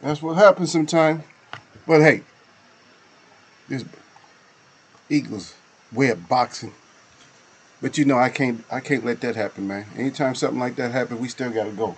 That's what happens sometimes. But hey, this Eagles way of boxing. But you know, I can't let that happen, man. Anytime something like that happens, we still gotta go.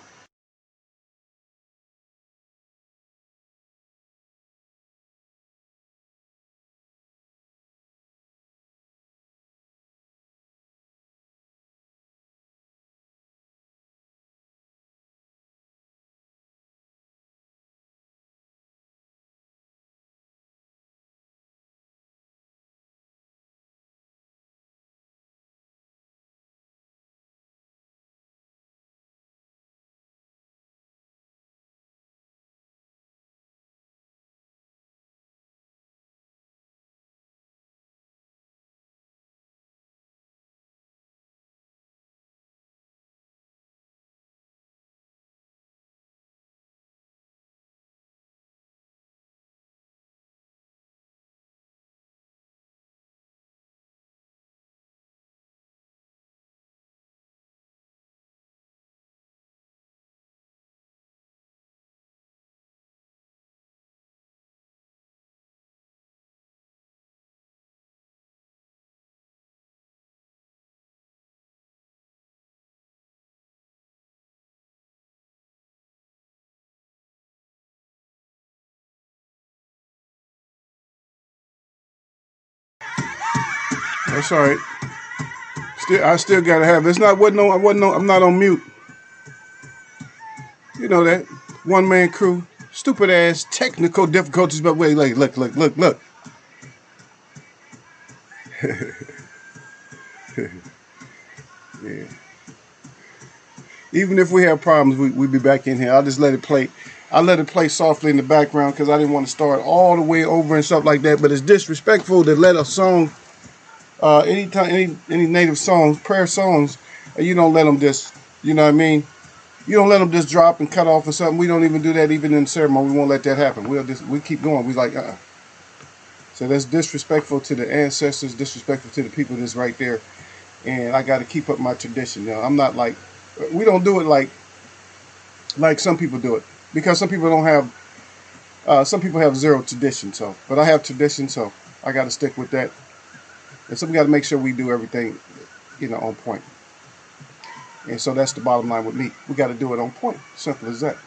That's all right. I still gotta have. It's not what no. I wasn't no. I'm not on mute. You know that one man crew. Stupid ass technical difficulties. But wait, like, look. Yeah. Even if we have problems, we be back in here. I'll just let it play. I let it play softly in the background because I didn't want to start all the way over and stuff like that. But it's disrespectful to let a song, any native songs, prayer songs, you don't let them just, you know what I mean? You don't let them just drop and cut off or something. We don't even do that even in ceremony. We won't let that happen. We keep going. We like, So that's disrespectful to the ancestors, disrespectful to the people that's right there. And I got to keep up my tradition. You know, I'm not like, we don't do it like some people do it, because some people don't have, some people have zero tradition. So, but I have tradition, so I got to stick with that. And so we got to make sure we do everything, on point. And so that's the bottom line with me. We got to do it on point. Simple as that.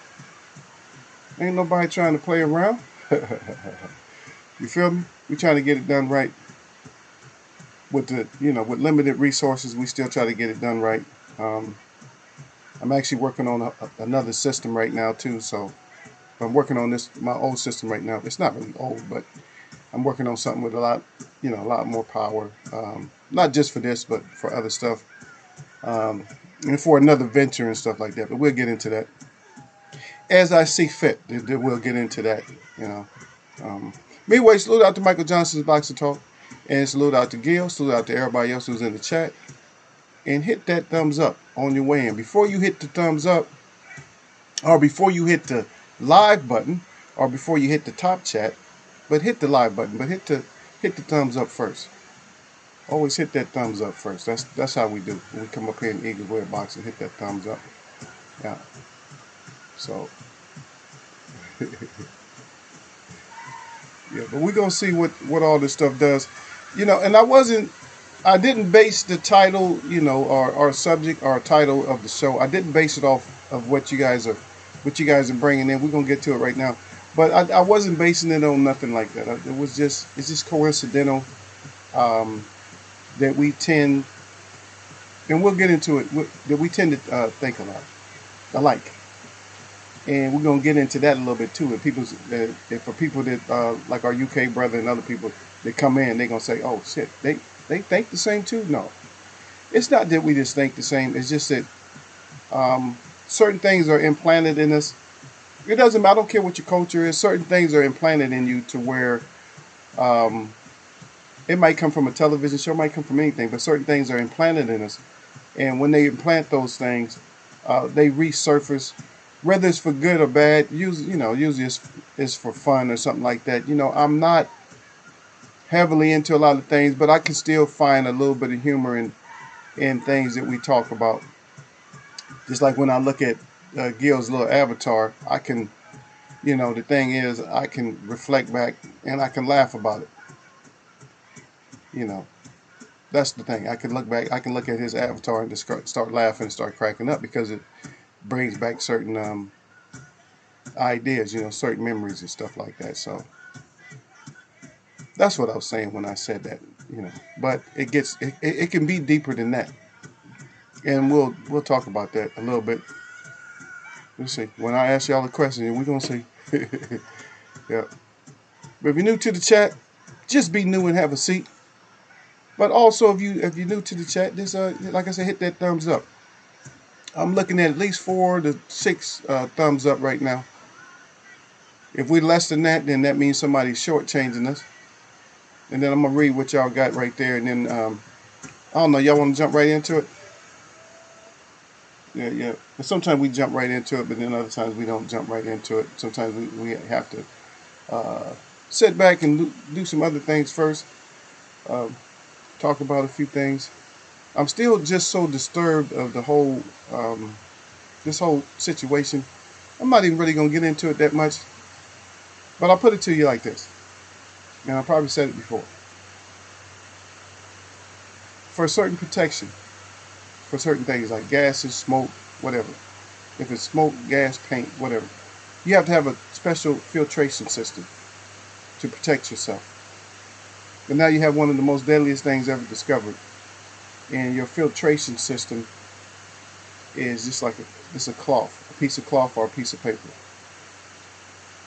Ain't nobody trying to play around. You feel me? We trying to get it done right. With with limited resources, we still try to get it done right. I'm actually working on another system right now too. So I'm working on my old system right now. It's not really old, but I'm working on something with a lot more power. Not just for this, but for other stuff. And for another venture and stuff like that. But we'll get into that as I see fit. We'll get into that, Anyway, salute out to Michael Johnson's Boxing Talk. And salute out to Gil. Salute out to everybody else who's in the chat. And hit that thumbs up on your way in. Before you hit the thumbs up, or before you hit the live button, or before you hit the top chat, but hit the live button, but hit the thumbs up first. Always hit that thumbs up first. That's how we do. When we come up here in Eagles Way of Boxing, hit that thumbs up. Yeah. So yeah, but we're gonna see what all this stuff does. And I didn't base the title, our subject, our title of the show. I didn't base it off of what you guys are bringing in. We're gonna get to it right now, but I wasn't basing it on nothing like that. It's just coincidental that we tend, and we'll get into it, that we tend to think alike, and we're gonna get into that a little bit too. For people that like our UK brother and other people that come in, they're gonna say, "Oh shit, they think the same too." No, it's not that we just think the same. It's just that certain things are implanted in us. It doesn't matter. I don't care what your culture is. Certain things are implanted in you to where it might come from a television show, it might come from anything, but certain things are implanted in us. And when they implant those things, they resurface, whether it's for good or bad. Usually it's for fun or something like that. I'm not heavily into a lot of things, but I can still find a little bit of humor in things that we talk about. Just like when I look at Gil's little avatar, I can You know, the thing is, I can reflect back and I can laugh about it. You know, that's the thing. I can look back, I can look at his avatar and just start laughing and start cracking up because it brings back certain ideas, you know, certain memories and stuff like that. So that's what I was saying when I said that, you know. But it can be deeper than that, and we'll talk about that a little bit. We'll see. When I ask y'all the question, we're gonna see. Yeah. But if you're new to the chat, just be new and have a seat. But also, if you're new to the chat, just like I said, hit that thumbs up. I'm looking at least 4 to 6 thumbs up right now. If we're less than that, then that means somebody's shortchanging us. And then I'm gonna read what y'all got right there, and then I don't know, y'all want to jump right into it? Yeah, yeah. And sometimes we jump right into it, but then other times we don't jump right into it. Sometimes we have to sit back and do some other things first. Um, talk about a few things. I'm still just so disturbed of the whole this whole situation. I'm not even really gonna get into it that much, but I'll put it to you like this, and I probably said it before. For a certain protection, for certain things like gases, smoke, whatever. If it's smoke, gas, paint, whatever, you have to have a special filtration system to protect yourself. And now you have one of the most deadliest things ever discovered, and your filtration system is just like it's a cloth, a piece of cloth or a piece of paper.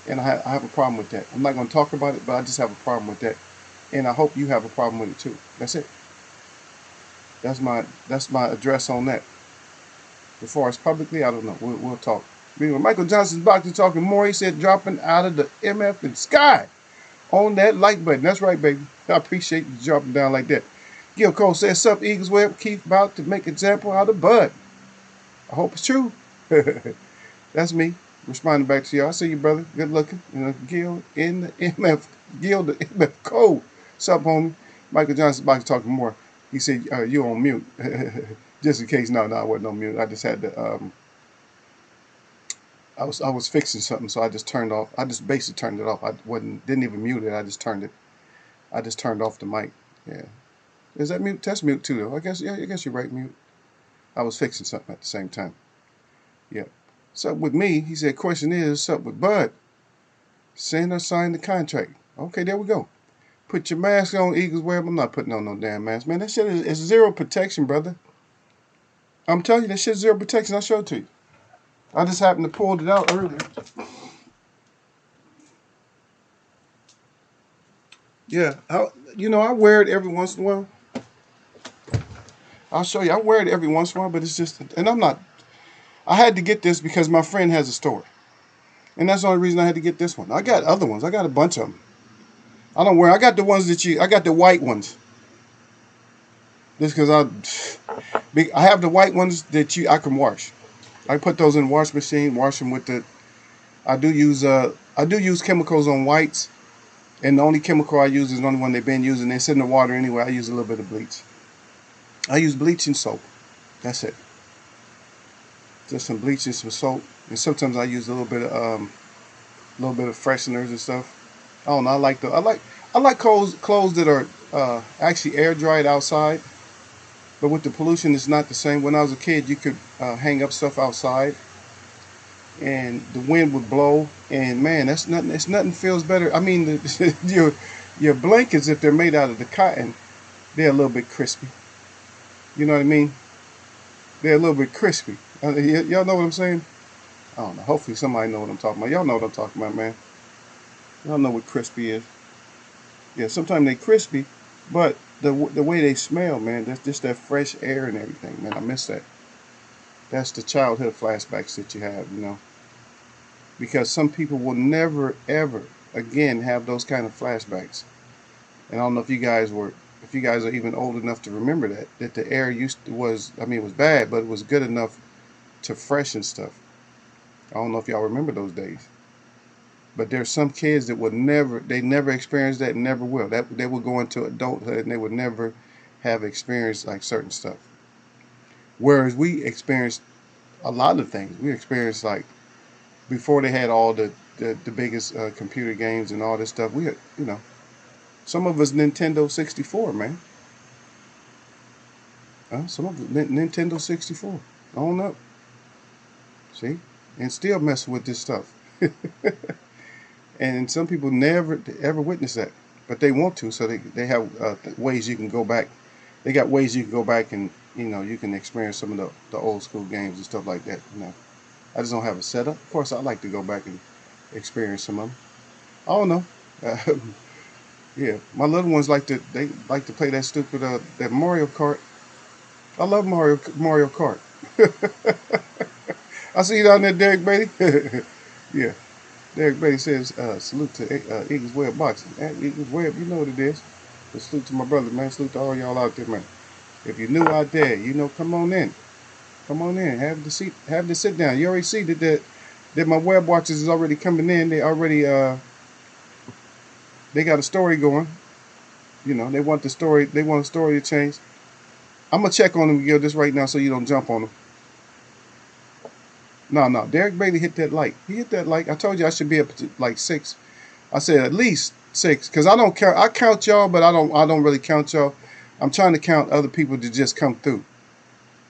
And I have a problem with that. I'm not going to talk about it, but I just have a problem with that. And I hope you have a problem with it too. That's it. That's my address on that. As far as publicly, I don't know. We'll talk. Michael Johnson's boxing talking more. He said dropping out of the MF and sky on that like button. That's right, baby. I appreciate you dropping down like that. Gil Cole says, "Sup, Eagles Web. Keith about to make example out of Bud." I hope it's true. That's me responding back to you. I see you, brother. Good looking. You know, Gil in the MF. Gil the MF Cole. Sup, homie. Michael Johnson's boxing talking more. He said, "You on mute." Just in case. No, I wasn't on mute. I just had to. I was fixing something, so I just turned off. I just basically turned it off. I didn't even mute it. I just turned it. I just turned off the mic. Yeah. Is that mute? That's mute too, though. I guess. Yeah. I guess you're right. Mute. I was fixing something at the same time. Yeah. What's up with me? He said. Question is, what's up with Bud? Send or sign the contract. Okay, there we go. Put your mask on, Eagles Web. I'm not putting on no damn mask, man. That shit is zero protection, brother. I'm telling you, that shit's zero protection. I'll show it to you. I just happened to pull it out earlier. Yeah, I wear it every once in a while. I'll show you. I wear it every once in a while, but it's just, and I'm not. I had to get this because my friend has a store, and that's the only reason I had to get this one. I got other ones. I got a bunch of them. I don't wear. I got the ones that I got the white ones. Just because I have the white ones that I can wash. I put those in the wash machine, wash them with the. I do use chemicals on whites, and the only chemical I use is the only one they've been using. It's in the water anyway. I use a little bit of bleach. I use bleach and soap. That's it. Just some bleach and some soap, and sometimes I use a little bit of fresheners and stuff. I don't know. I like clothes that are actually air dried outside. But with the pollution, it's not the same. When I was a kid, you could hang up stuff outside, and the wind would blow. And man, that's nothing. It's nothing feels better. I mean, your blankets, if they're made out of the cotton, they're a little bit crispy. You know what I mean? They're a little bit crispy. Y'all know what I'm saying? I don't know. Hopefully somebody know what I'm talking about. Y'all know what I'm talking about, man. Y'all know what crispy is. Yeah, sometimes they crispy, but the way they smell, man, that's just that fresh air and everything, man. I miss that. That's the childhood flashbacks that you have, because some people will never ever again have those kind of flashbacks. And I don't know if you guys are even old enough to remember that the air it was bad, but it was good enough to freshen stuff. I don't know if y'all remember those days. But there's some kids that they never experienced that and never will. That they will go into adulthood and they would never have experienced like certain stuff. Whereas we experienced a lot of things. We experienced like before they had all the the biggest computer games and all this stuff. We, some of us Nintendo 64, man. Some of us Nintendo 64. On up. See? And still messing with this stuff. And some people never ever witness that. But they want to, so they have ways you can go back. They got ways you can go back and, you can experience some of the old school games and stuff like that. I just don't have a setup. Of course, I like to go back and experience some of them. I don't know. Yeah, my little ones like to play that stupid that Mario Kart. I love Mario Kart. I see you down there, Derek Beatty. Yeah, Derek Beatty says salute to Eagles Web Boxing. Eagles Web, you know what it is. But salute to my brother, man. Salute to all y'all out there, man. If you're new out there, come on in. Come on in. Have the sit down. You already see that my web watchers is already coming in. They already they got a story going. They want the story. They want a story to change. I'm gonna check on them, Gil, this right now, so you don't jump on them. No. Derek Bailey hit that like. He hit that like. I told you I should be up to like 6. I said at least 6, because I don't count. I count y'all, but I don't really count y'all. I'm trying to count other people to just come through.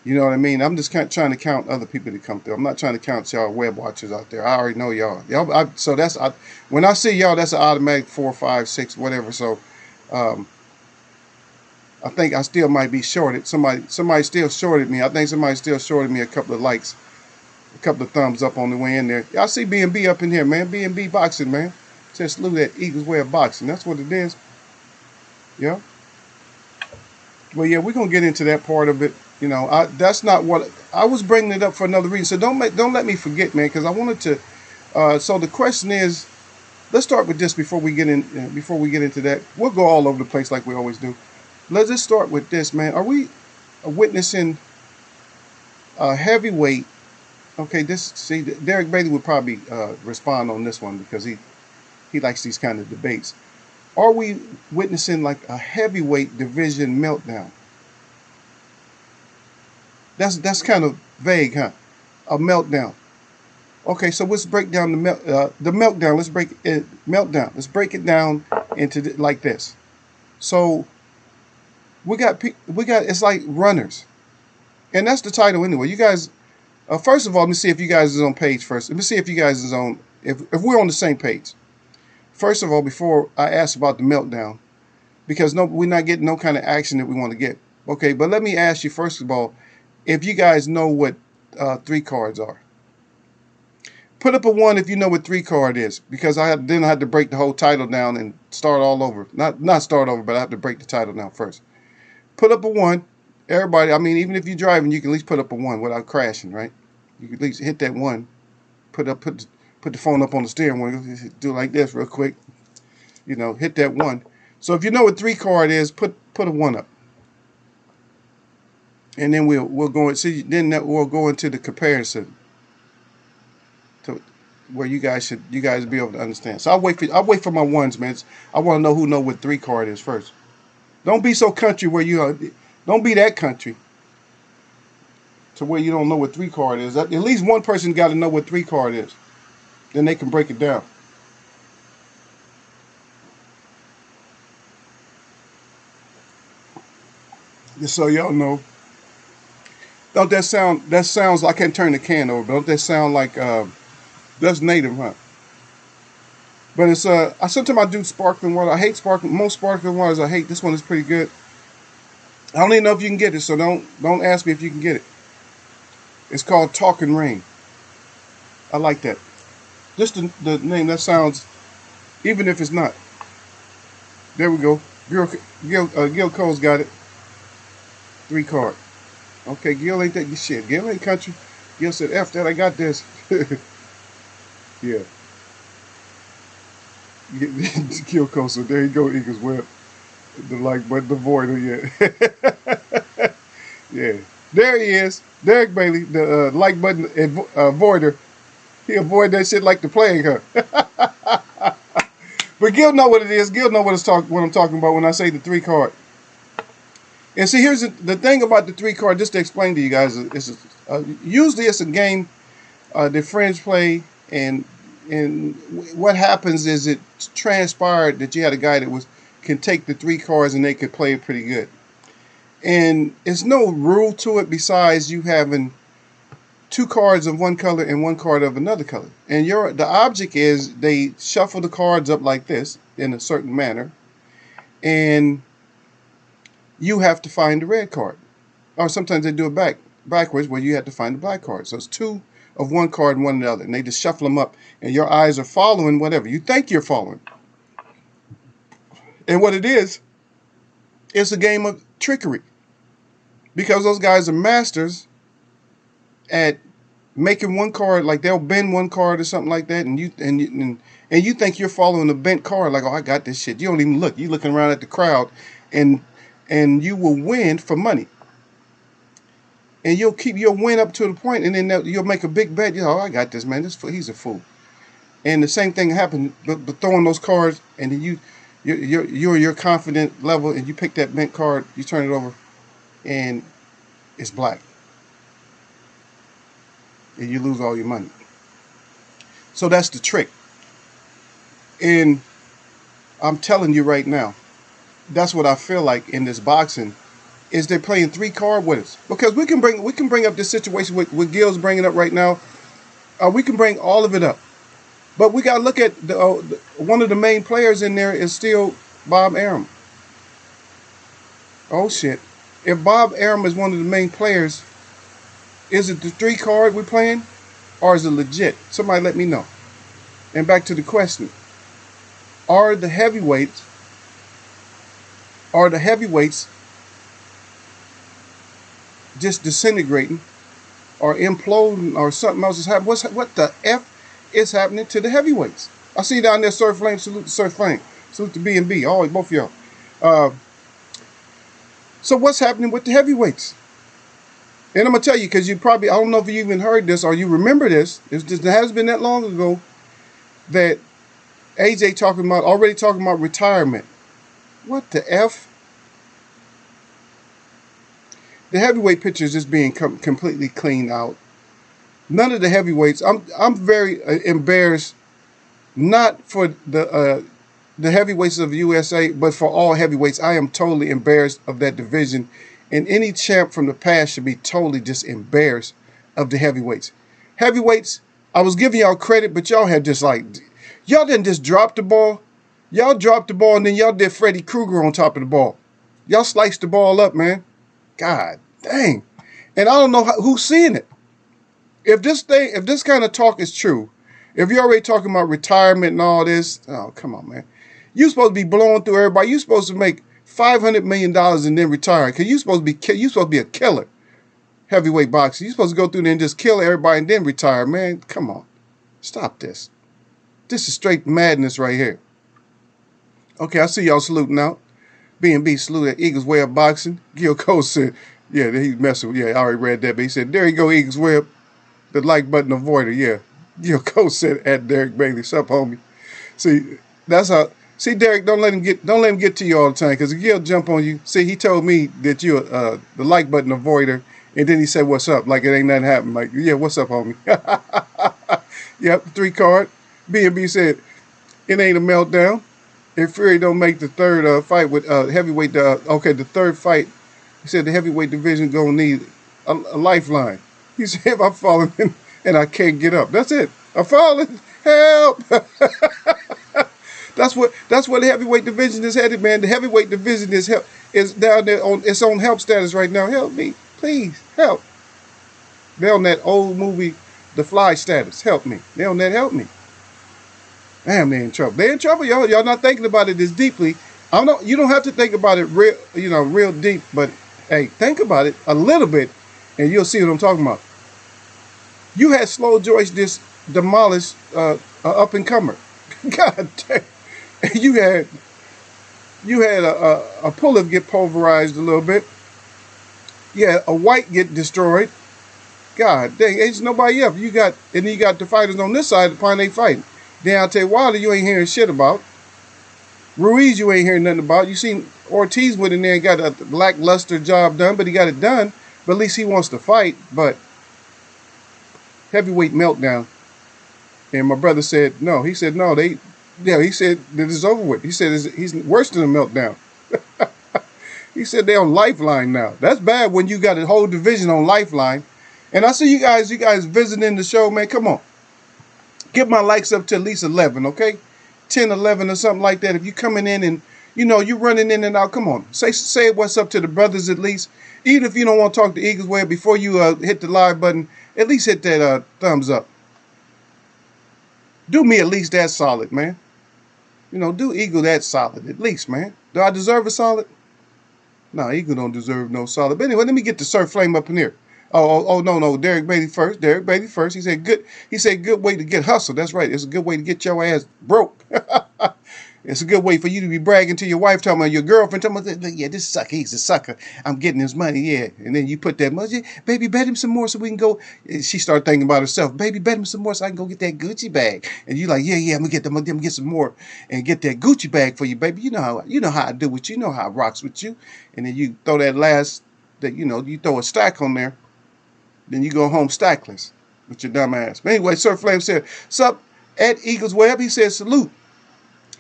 You know what I mean? I'm just trying to count other people to come through. I'm not trying to count y'all web watchers out there. I already know y'all. So that's when I see y'all, that's an automatic 4, 5, 6, whatever. So I think I still might be shorted. Somebody still shorted me. I think somebody still shorted me a couple of likes, a couple of thumbs up on the way in there. Y'all see B&B up in here, man. B&B Boxing, man. Just salute at Eagles Way of Boxing. That's what it is. Yeah. Well, yeah, we're gonna get into that part of it. That's not what I was bringing it up for another reason. So don't let me forget, man, because I wanted to. So the question is, let's start with this before we get into that. We'll go all over the place like we always do. Let's just start with this, man. Are we witnessing a heavyweight? Okay, Derek Bailey would probably respond on this one because he likes these kind of debates. Are we witnessing like a heavyweight division meltdown? That's kind of vague, huh? A meltdown. Okay, so let's break down the meltdown. Let's break it meltdown. Let's break it down into like this. So we got it's like runners, and that's the title anyway. You guys, first of all, let me see if you guys is on page first. Let me see if you guys is on if we're on the same page. First of all, before I ask about the meltdown, because we're not getting no kind of action that we want to get. Okay, but let me ask you first of all, if you guys know what 3 cards are. Put up a 1 if you know what 3 card is, because I had to break the whole title down and start all over. Not start over, but I have to break the title down first. Put up a 1. Everybody, I mean, even if you're driving, you can at least put up a 1 without crashing, right? You can at least hit that 1. Put the phone up on the steering wheel. Do it like this real quick. Hit that 1. So if you know what 3 card is, put a 1 up. And then we'll go and see. Then we'll go into the comparison to where you guys be able to understand. So I'll wait for my 1s, man. I want to know who know what 3 card is first. Don't be so country where you are. Don't be that country to where you don't know what 3 card is. At least one person got to know what 3 card is. Then they can break it down. Just so y'all know. Don't that sound? That sounds like I can't turn the can over. But don't that sound like that's native, huh? But it's sometimes I do sparkling water. I hate most sparkling waters. I hate this one. Is pretty good. I don't even know if you can get it, so don't ask me if you can get it. It's called Talking Rain. I like that. Just the name, that sounds, even if it's not. There we go. Gil Cole's got it. 3 card. Okay, Gil ain't that shit. Gil ain't country. Gil said, F that, I got this. Yeah. Gil Cole, so there you go, Eagles Web. The like button, the voider, yeah. Yeah. There he is. Derek Bailey, the like button voider. He avoid that shit like the plague, huh? But Gil know what it is. Gil know what I'm talking about when I say the 3 card. And see, here's the thing about the 3 card, just to explain to you guys, usually it's a game that friends play, and And what happens is it transpired that you had a guy that can take the 3 cards and they could play it pretty good. And there's no rule to it besides you having 2 cards of one color and 1 card of another color. And the object is they shuffle the cards up like this in a certain manner, and you have to find the red card. Or sometimes they do it backwards where you have to find the black card. So it's 2 of one card and 1 of the other, and they just shuffle them up, and your eyes are following whatever you think you're following. And what it is, it's a game of trickery, because those guys are masters at making 1 card, like they'll bend 1 card or something like that, and you think you're following a bent card, like, oh, I got this shit. You don't even look. You're looking around at the crowd, and you will win for money. And you'll win up to the point, and then you'll make a big bet. Oh, I got this, man. He's a fool. And the same thing happened, but throwing those cards, and then you're your confident level, and you pick that bent card, you turn it over, and it's black. And you lose all your money. So that's the trick. And I'm telling you right now, that's what I feel like in this boxing, is they're playing 3 card winners. Because we can bring up this situation with Gil's bringing up right now. We can bring all of it up. But we got to look at one of the main players in there is still Bob Arum. Oh, shit. If Bob Arum is one of the main players, is it the 3 card we're playing, or is it legit? Somebody let me know. And back to the question. Are the heavyweights just disintegrating or imploding, or something else is happening? What the F is happening to the heavyweights? I see down there Sir Flame. Salute to Sir Flame. Salute to B&B. Always, both of y'all. So what's happening with the heavyweights? And I'm going to tell you, because I don't know if you even heard this or you remember this. It hasn't been that long ago that AJ already talking about retirement. What the F? The heavyweight picture is just being completely cleaned out. None of the heavyweights. I'm very embarrassed, not for the heavyweights of the USA, but for all heavyweights. I am totally embarrassed of that division. And any champ from the past should be totally just embarrassed of the heavyweights. Heavyweights, I was giving y'all credit, but y'all had just y'all didn't just drop the ball. Y'all dropped the ball, and then y'all did Freddy Krueger on top of the ball. Y'all sliced the ball up, man. God dang. And I don't know who's seeing it. If this kind of talk is true, if you're already talking about retirement and all this, oh, come on, man. You're supposed to be blowing through everybody. You're supposed to make $500 million and then retire, because you're supposed to be a killer. Heavyweight boxer. You're supposed to go through there and just kill everybody and then retire, man. Come on. Stop this. This is straight madness right here. Okay, I see y'all saluting out. B&B salute at Eagles Way of Boxing. Gil Cole said, yeah, he's messing with, yeah, I already read that, but he said, there you go, Eagles Way of, the like button avoider, yeah. Gil Cole said at Derek Bailey, sup, homie. See, that's how, see, Derek, don't let him get to you all the time, because Gil jump on you. See, he told me that you're the like button avoider, and then he said, what's up? Like it ain't nothing happened. Like, yeah, what's up, homie? Yep, 3 card. B&B said, it ain't a meltdown. If Fury don't make the third fight with heavyweight, the third fight, he said the heavyweight division gonna need a lifeline. He said, if I'm falling and I can't get up, that's it. I'm falling, help! That's what the heavyweight division is headed, man. The heavyweight division is down there on its own help status right now. Help me, please, help. They're on that old movie, The Fly status. Help me. They're on that help me. Damn, they're in trouble. They're in trouble, y'all. Y'all not thinking about it this deeply. You don't have to think about it real deep, but hey, think about it a little bit, and you'll see what I'm talking about. You had Slow Joyce just demolish an up and comer. God damn. You had a Pulev get pulverized a little bit. Yeah, a White get destroyed. God dang, ain't nobody else. You got the fighters on this side upon they fighting. Deontay Wilder, you ain't hearing shit about. Ruiz, you ain't hearing nothing about. You seen Ortiz went in there and got a lackluster job done, but he got it done. But at least he wants to fight. But heavyweight meltdown. And my brother said, no. He said, no, yeah, he said that it's over with. He said he's worse than a meltdown. He said they're on Lifeline now. That's bad when you got a whole division on Lifeline. And I see you guys visiting the show, man. Come on. Get my likes up to at least 11, okay? 10, 11 or something like that. If you coming in and, you running in and out, come on. Say what's up to the brothers at least. Even if you don't want to talk to Eagles Way, before you hit the live button, at least hit that thumbs up. Do me at least that solid, man. Do Eagle that solid at least, man. Do I deserve a solid? No, Eagle don't deserve no solid. But anyway, let me get the Surf Flame up in here. Oh, no. Derek Bailey first. Derek Bailey first. He said good. He said good way to get hustled. That's right. It's a good way to get your ass broke. It's a good way for you to be bragging to your wife, talking about your girlfriend, talking about, yeah, this sucker, he's a sucker. I'm getting his money, yeah. And then you put that money, baby, bet him some more so we can go. And she started thinking about herself, baby, bet him some more so I can go get that Gucci bag. And you like, yeah, I'm gonna get some more and get that Gucci bag for you, baby. You know how I do with you, you know how I rocks with you. And then you throw you throw a stack on there, then you go home stackless with your dumb ass. But anyway, Sir Flame said, sup, at Eagles Web, he said, salute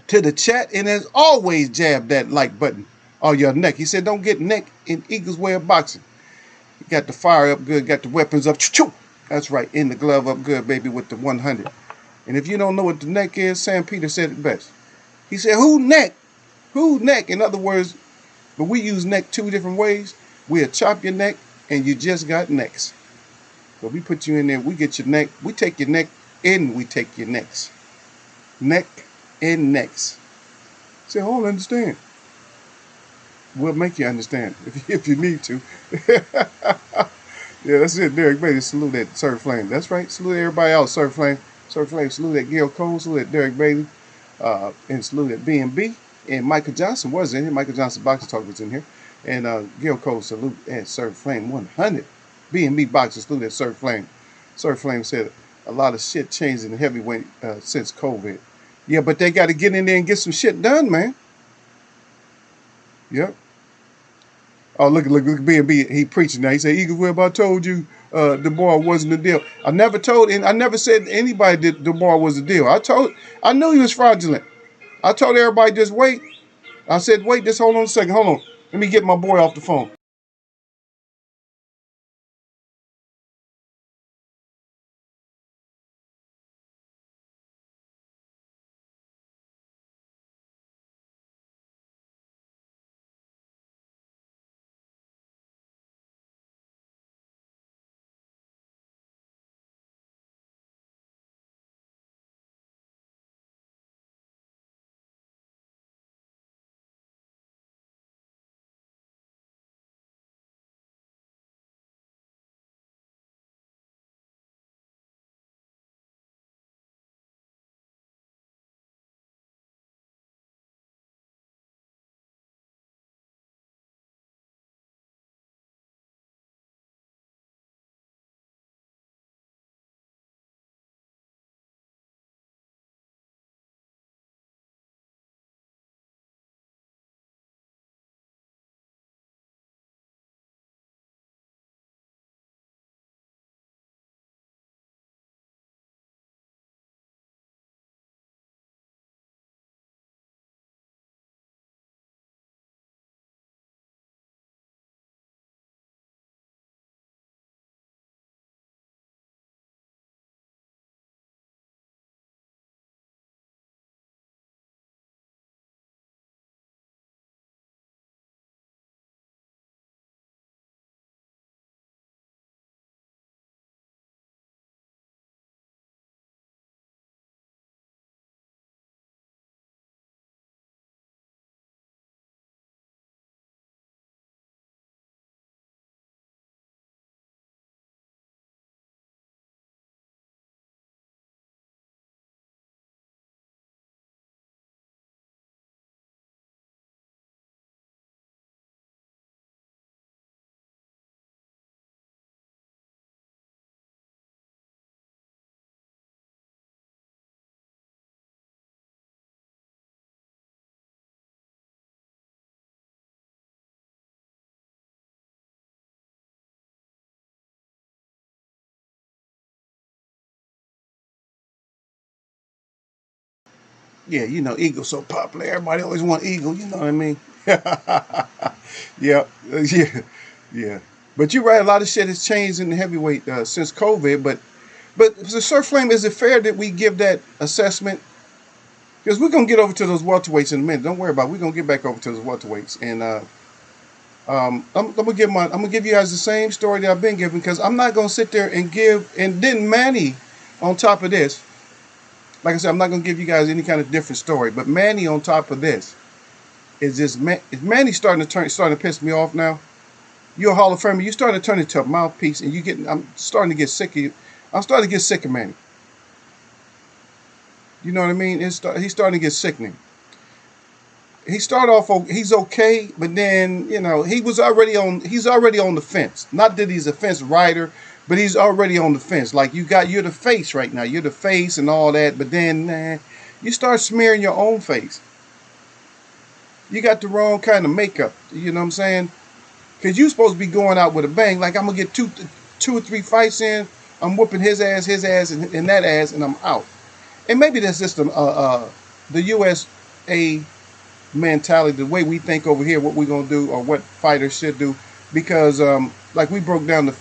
to the chat, and as always, jab that like button on your neck. He said, don't get neck in Eagles way of boxing. You got the fire up good, got the weapons up. Choo-choo. That's right, in the glove up good, baby, with the 100. And if you don't know what the neck is, Sam Peter said it best. He said, who neck? Who neck? In other words, but we use neck two different ways. We'll chop your neck, and you just got necks. But we put you in there, we get your neck, we take your neck, and we take your necks. Neck and necks. Say, I don't understand. We'll make you understand if you need to. Yeah, that's it, Derek Bailey. Salute that Surf Flame. That's right. Salute everybody else, Surf Flame. Surf Flame. Salute that Gail Cole. Salute that Derek Bailey. And salute that B&B. And Michael Johnson was in here. Michael Johnson Boxer Talk was in here. And Gail Cole salute at Surf Flame 100. B&B Boxer salute at Surf Flame. Surf Flame said a lot of shit changed in the heavyweight since COVID. Yeah, but they got to get in there and get some shit done, man. Yep. Oh, look, B&B, he preaching now. He said, Eagle Web, I told you the bar wasn't the deal. I never said anybody that the bar was the deal. I knew he was fraudulent. I told everybody, just wait. I said, wait, just hold on a second. Hold on. Let me get my boy off the phone. Yeah, you know, Eagle's so popular. Everybody always want Eagle. You know what I mean? Yeah, yeah, yeah. But you're right. A lot of shit has changed in the heavyweight since COVID. But the Sir Flame, is it fair that we give that assessment? Because we're gonna get over to those welterweights in a minute. Don't worry about it. We're gonna get back over to those welterweights, and I'm gonna give you guys the same story that I've been giving, because I'm not gonna sit there and give. And then Manny, on top of this, like I said, I'm not gonna give you guys any kind of different story. But Manny, on top of this, is Manny starting to piss me off now. You're a Hall of Famer. You're starting to turn into a mouthpiece, and I'm starting to get sick of you. I'm starting to get sick of Manny. You know what I mean? He's starting to get sickening. He started off, he's okay, but then, you know, he's already on the fence. Not that he's a fence rider, but he's already on the fence. Like, you're the face right now. You're the face and all that, but then you start smearing your own face. You got the wrong kind of makeup. You know what I'm saying? Because you're supposed to be going out with a bang. Like, I'm going to get two or three fights in. I'm whooping his ass, and that ass, and I'm out. And maybe that's just the USA mentality, the way we think over here, what we're going to do or what fighters should do. Because, like, we broke down the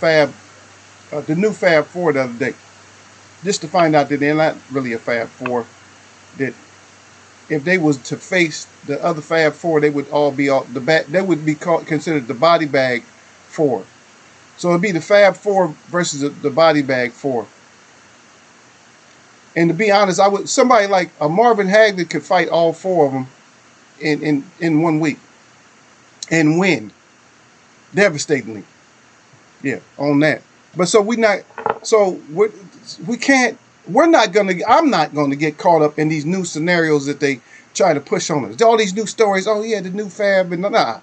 new Fab Four the other day, just to find out that they're not really a Fab Four. That if they was to face the other Fab Four, they would all be they would be considered the body bag four. So it'd be the Fab Four versus the body bag four. And to be honest, somebody like a Marvin Hagler could fight all four of them in 1 week and win devastatingly. Yeah, on that. But so I'm not gonna get caught up in these new scenarios that they try to push on us. All these new stories. Oh yeah, the new Fab, and nah.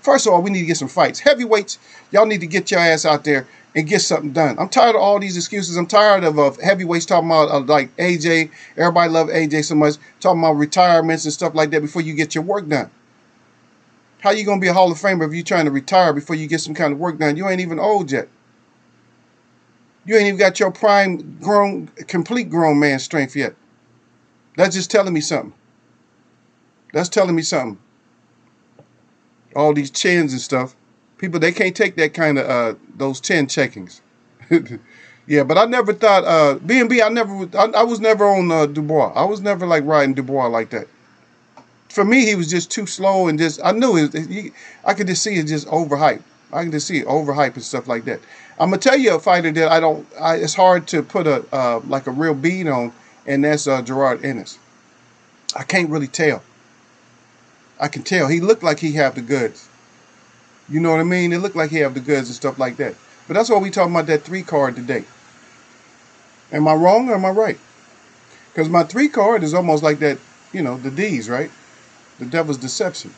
First of all, we need to get some fights. Heavyweights, y'all need to get your ass out there and get something done. I'm tired of all these excuses. I'm tired of heavyweights talking about like AJ. Everybody love AJ so much. Talking about retirements and stuff like that before you get your work done. How you going to be a Hall of Famer if you're trying to retire before you get some kind of work done? You ain't even old yet. You ain't even got your prime complete grown man strength yet. That's just telling me something. That's telling me something. All these chins and stuff. People, they can't take that kind of, those chin checkings. Yeah, but I never thought, B&B, I was never on Dubois. I was never like riding Dubois like that. For me, he was just too slow and just, I knew I could just see it just overhyped. I can just see it overhyped and stuff like that. I'm going to tell you a fighter that it's hard to put like a real bead on, and that's Gerard Ennis. I can't really tell. I can tell. He looked like he have the goods. You know what I mean? It looked like he have the goods and stuff like that. But that's why we talking about that 3 card today. Am I wrong or am I right? Because my 3 card is almost like that, you know, the D's, right? The devil's deception.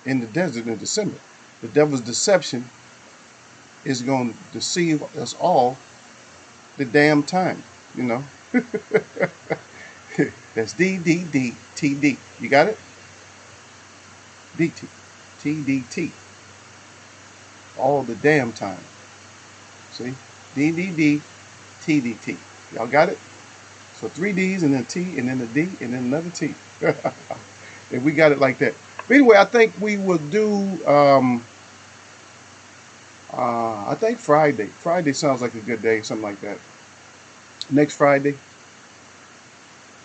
In the desert in December. The devil's deception is going to deceive us all the damn time, you know? That's DDDTD. You got it? DT. TDT. All the damn time. See? DDD, TDT. Y'all got it? So 3 D's and then a T and then a D and then another T. And we got it like that. But anyway, I think we will do, I think Friday. Friday sounds like a good day, something like that. Next Friday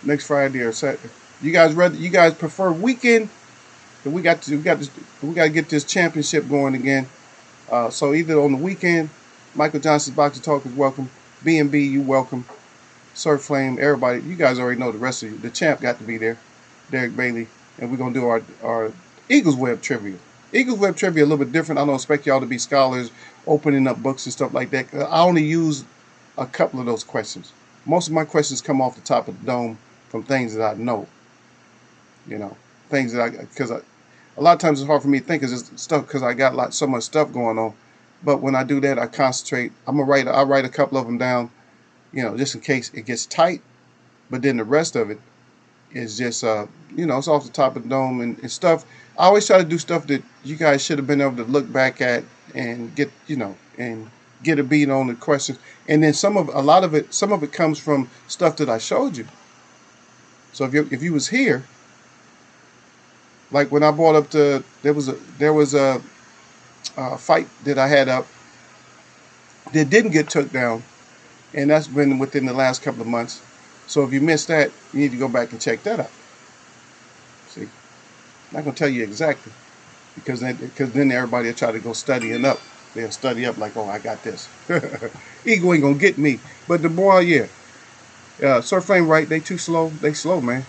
or Saturday. You guys prefer weekend? We got to get this championship going again. So either on the weekend, Michael Johnson's Boxing Talk is welcome. B&B, you welcome. Sir Flame, everybody. You guys already know the rest of you. The champ got to be there. Derek Bailey. And we're going to do our Eagles Web trivia. Eagles Web trivia a little bit different. I don't expect y'all to be scholars, opening up books and stuff like that. I only use a couple of those questions. Most of my questions come off the top of the dome from things that I know. You know, things that because a lot of times it's hard for me to think of stuff because I got so much stuff going on. But when I do that, I concentrate. I write a couple of them down, you know, just in case it gets tight. But then the rest of it is just, you know, it's off the top of the dome and stuff. I always try to do stuff that you guys should have been able to look back at and get, you know, and get a beat on the questions. And then some of it comes from stuff that I showed you. So if you was here, like when I brought up there was a fight that I had up that didn't get took down, and that's been within the last couple of months. So if you missed that, you need to go back and check that out. See, I'm not gonna tell you exactly because then everybody will try to go studying up. They'll study up like, oh, I got this. Ego ain't gonna get me. But the boy, yeah, Sir Flame, right? They too slow. They slow, man.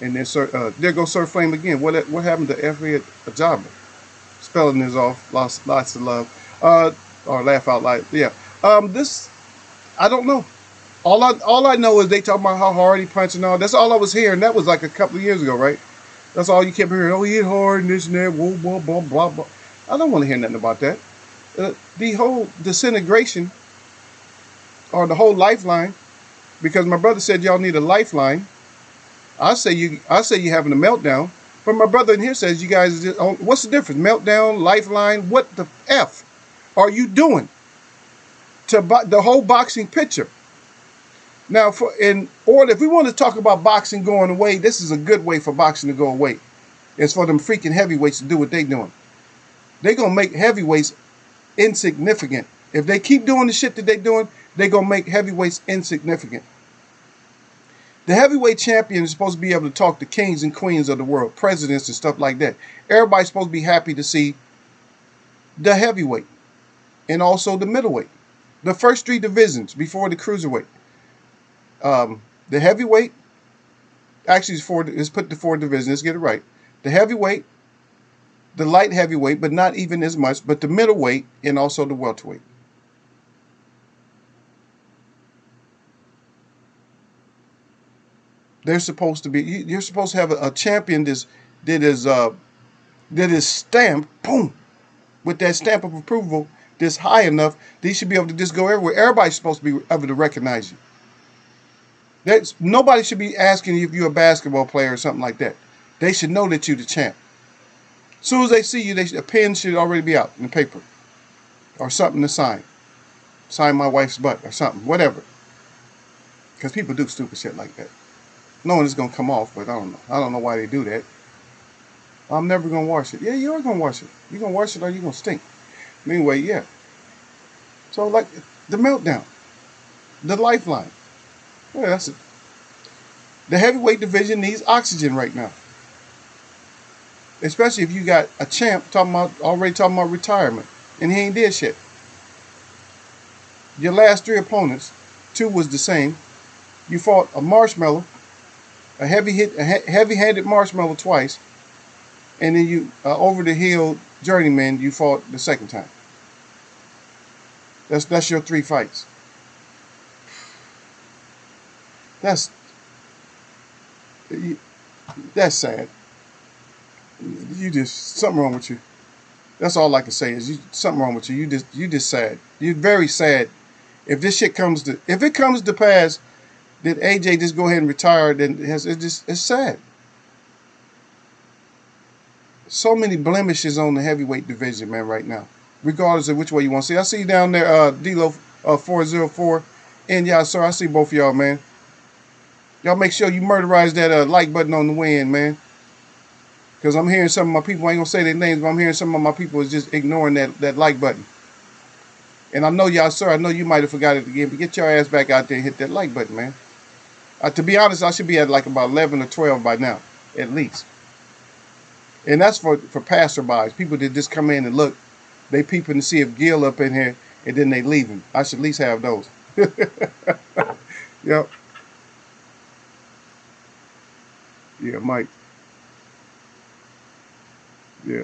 And then there goes Sir Flame again. What happened to every Ajaba? Spelling is off. Lots of love. Or laugh out loud. Yeah. This I don't know. All I know is they talk about how hard he punched and all. That's all I was hearing. That was like a couple of years ago, right? That's all you kept hearing. Oh, he hit hard and this and that. Whoa, blah, blah, blah, blah. I don't want to hear nothing about that. The whole disintegration or the whole lifeline, because my brother said y'all need a lifeline. I say you having a meltdown, but my brother in here says you guys. What's the difference? Meltdown, lifeline. What the f are you doing to the whole boxing picture? Now, if we want to talk about boxing going away, this is a good way for boxing to go away. It's for them freaking heavyweights to do what they doing. They gonna make heavyweights insignificant. If they keep doing the shit that they doing, they gonna make heavyweights insignificant. The heavyweight champion is supposed to be able to talk to kings and queens of the world, presidents and stuff like that. Everybody's supposed to be happy to see the heavyweight and also the middleweight. The first three divisions before the cruiserweight. The heavyweight, actually let's put the four divisions, let's get it right. The heavyweight, the light heavyweight, but not even as much, but the middleweight and also the welterweight. They're supposed to be. You're supposed to have a champion that is stamped, boom, with that stamp of approval that's high enough. They should be able to just go everywhere. Everybody's supposed to be able to recognize you. Nobody should be asking you if you're a basketball player or something like that. They should know that you're the champ. As soon as they see you, a pen should already be out in the paper or something to sign. Sign my wife's butt or something, whatever. Because people do stupid shit like that. No one is going to come off, but I don't know. I don't know why they do that. I'm never going to wash it. Yeah, you are going to wash it. You're going to wash it or you're going to stink. Anyway, yeah. So, like, the meltdown. The lifeline. Yeah, that's it. The heavyweight division needs oxygen right now. Especially if you got a champ already talking about retirement. And he ain't did shit. Your last three opponents, 2 was the same. You fought a marshmallow. A heavy-handed marshmallow twice, and then you over the hill journeyman you fought the second time. That's your 3 fights. That's sad. You just something wrong with you. That's all I can say is something wrong with you. You just sad. You're very sad. If it comes to pass. Did AJ just go ahead and retire? Then it's sad. So many blemishes on the heavyweight division, man, right now. Regardless of which way you want to see. I see you down there, D-Lo 404. And yeah, sir, I see both of y'all, man. Y'all make sure you murderize that like button on the way in, man. Because I'm hearing some of my people, I ain't going to say their names, but I'm hearing some of my people is just ignoring that like button. And I know y'all, sir, I know you might have forgot it again, but get your ass back out there and hit that like button, man. To be honest, I should be at like about 11 or 12 by now, at least. And that's for passerbys, people that just come in and look. They peeping to see if Gil up in here, and then they leaving. I should at least have those. Yep. Yeah, Mike. Yeah.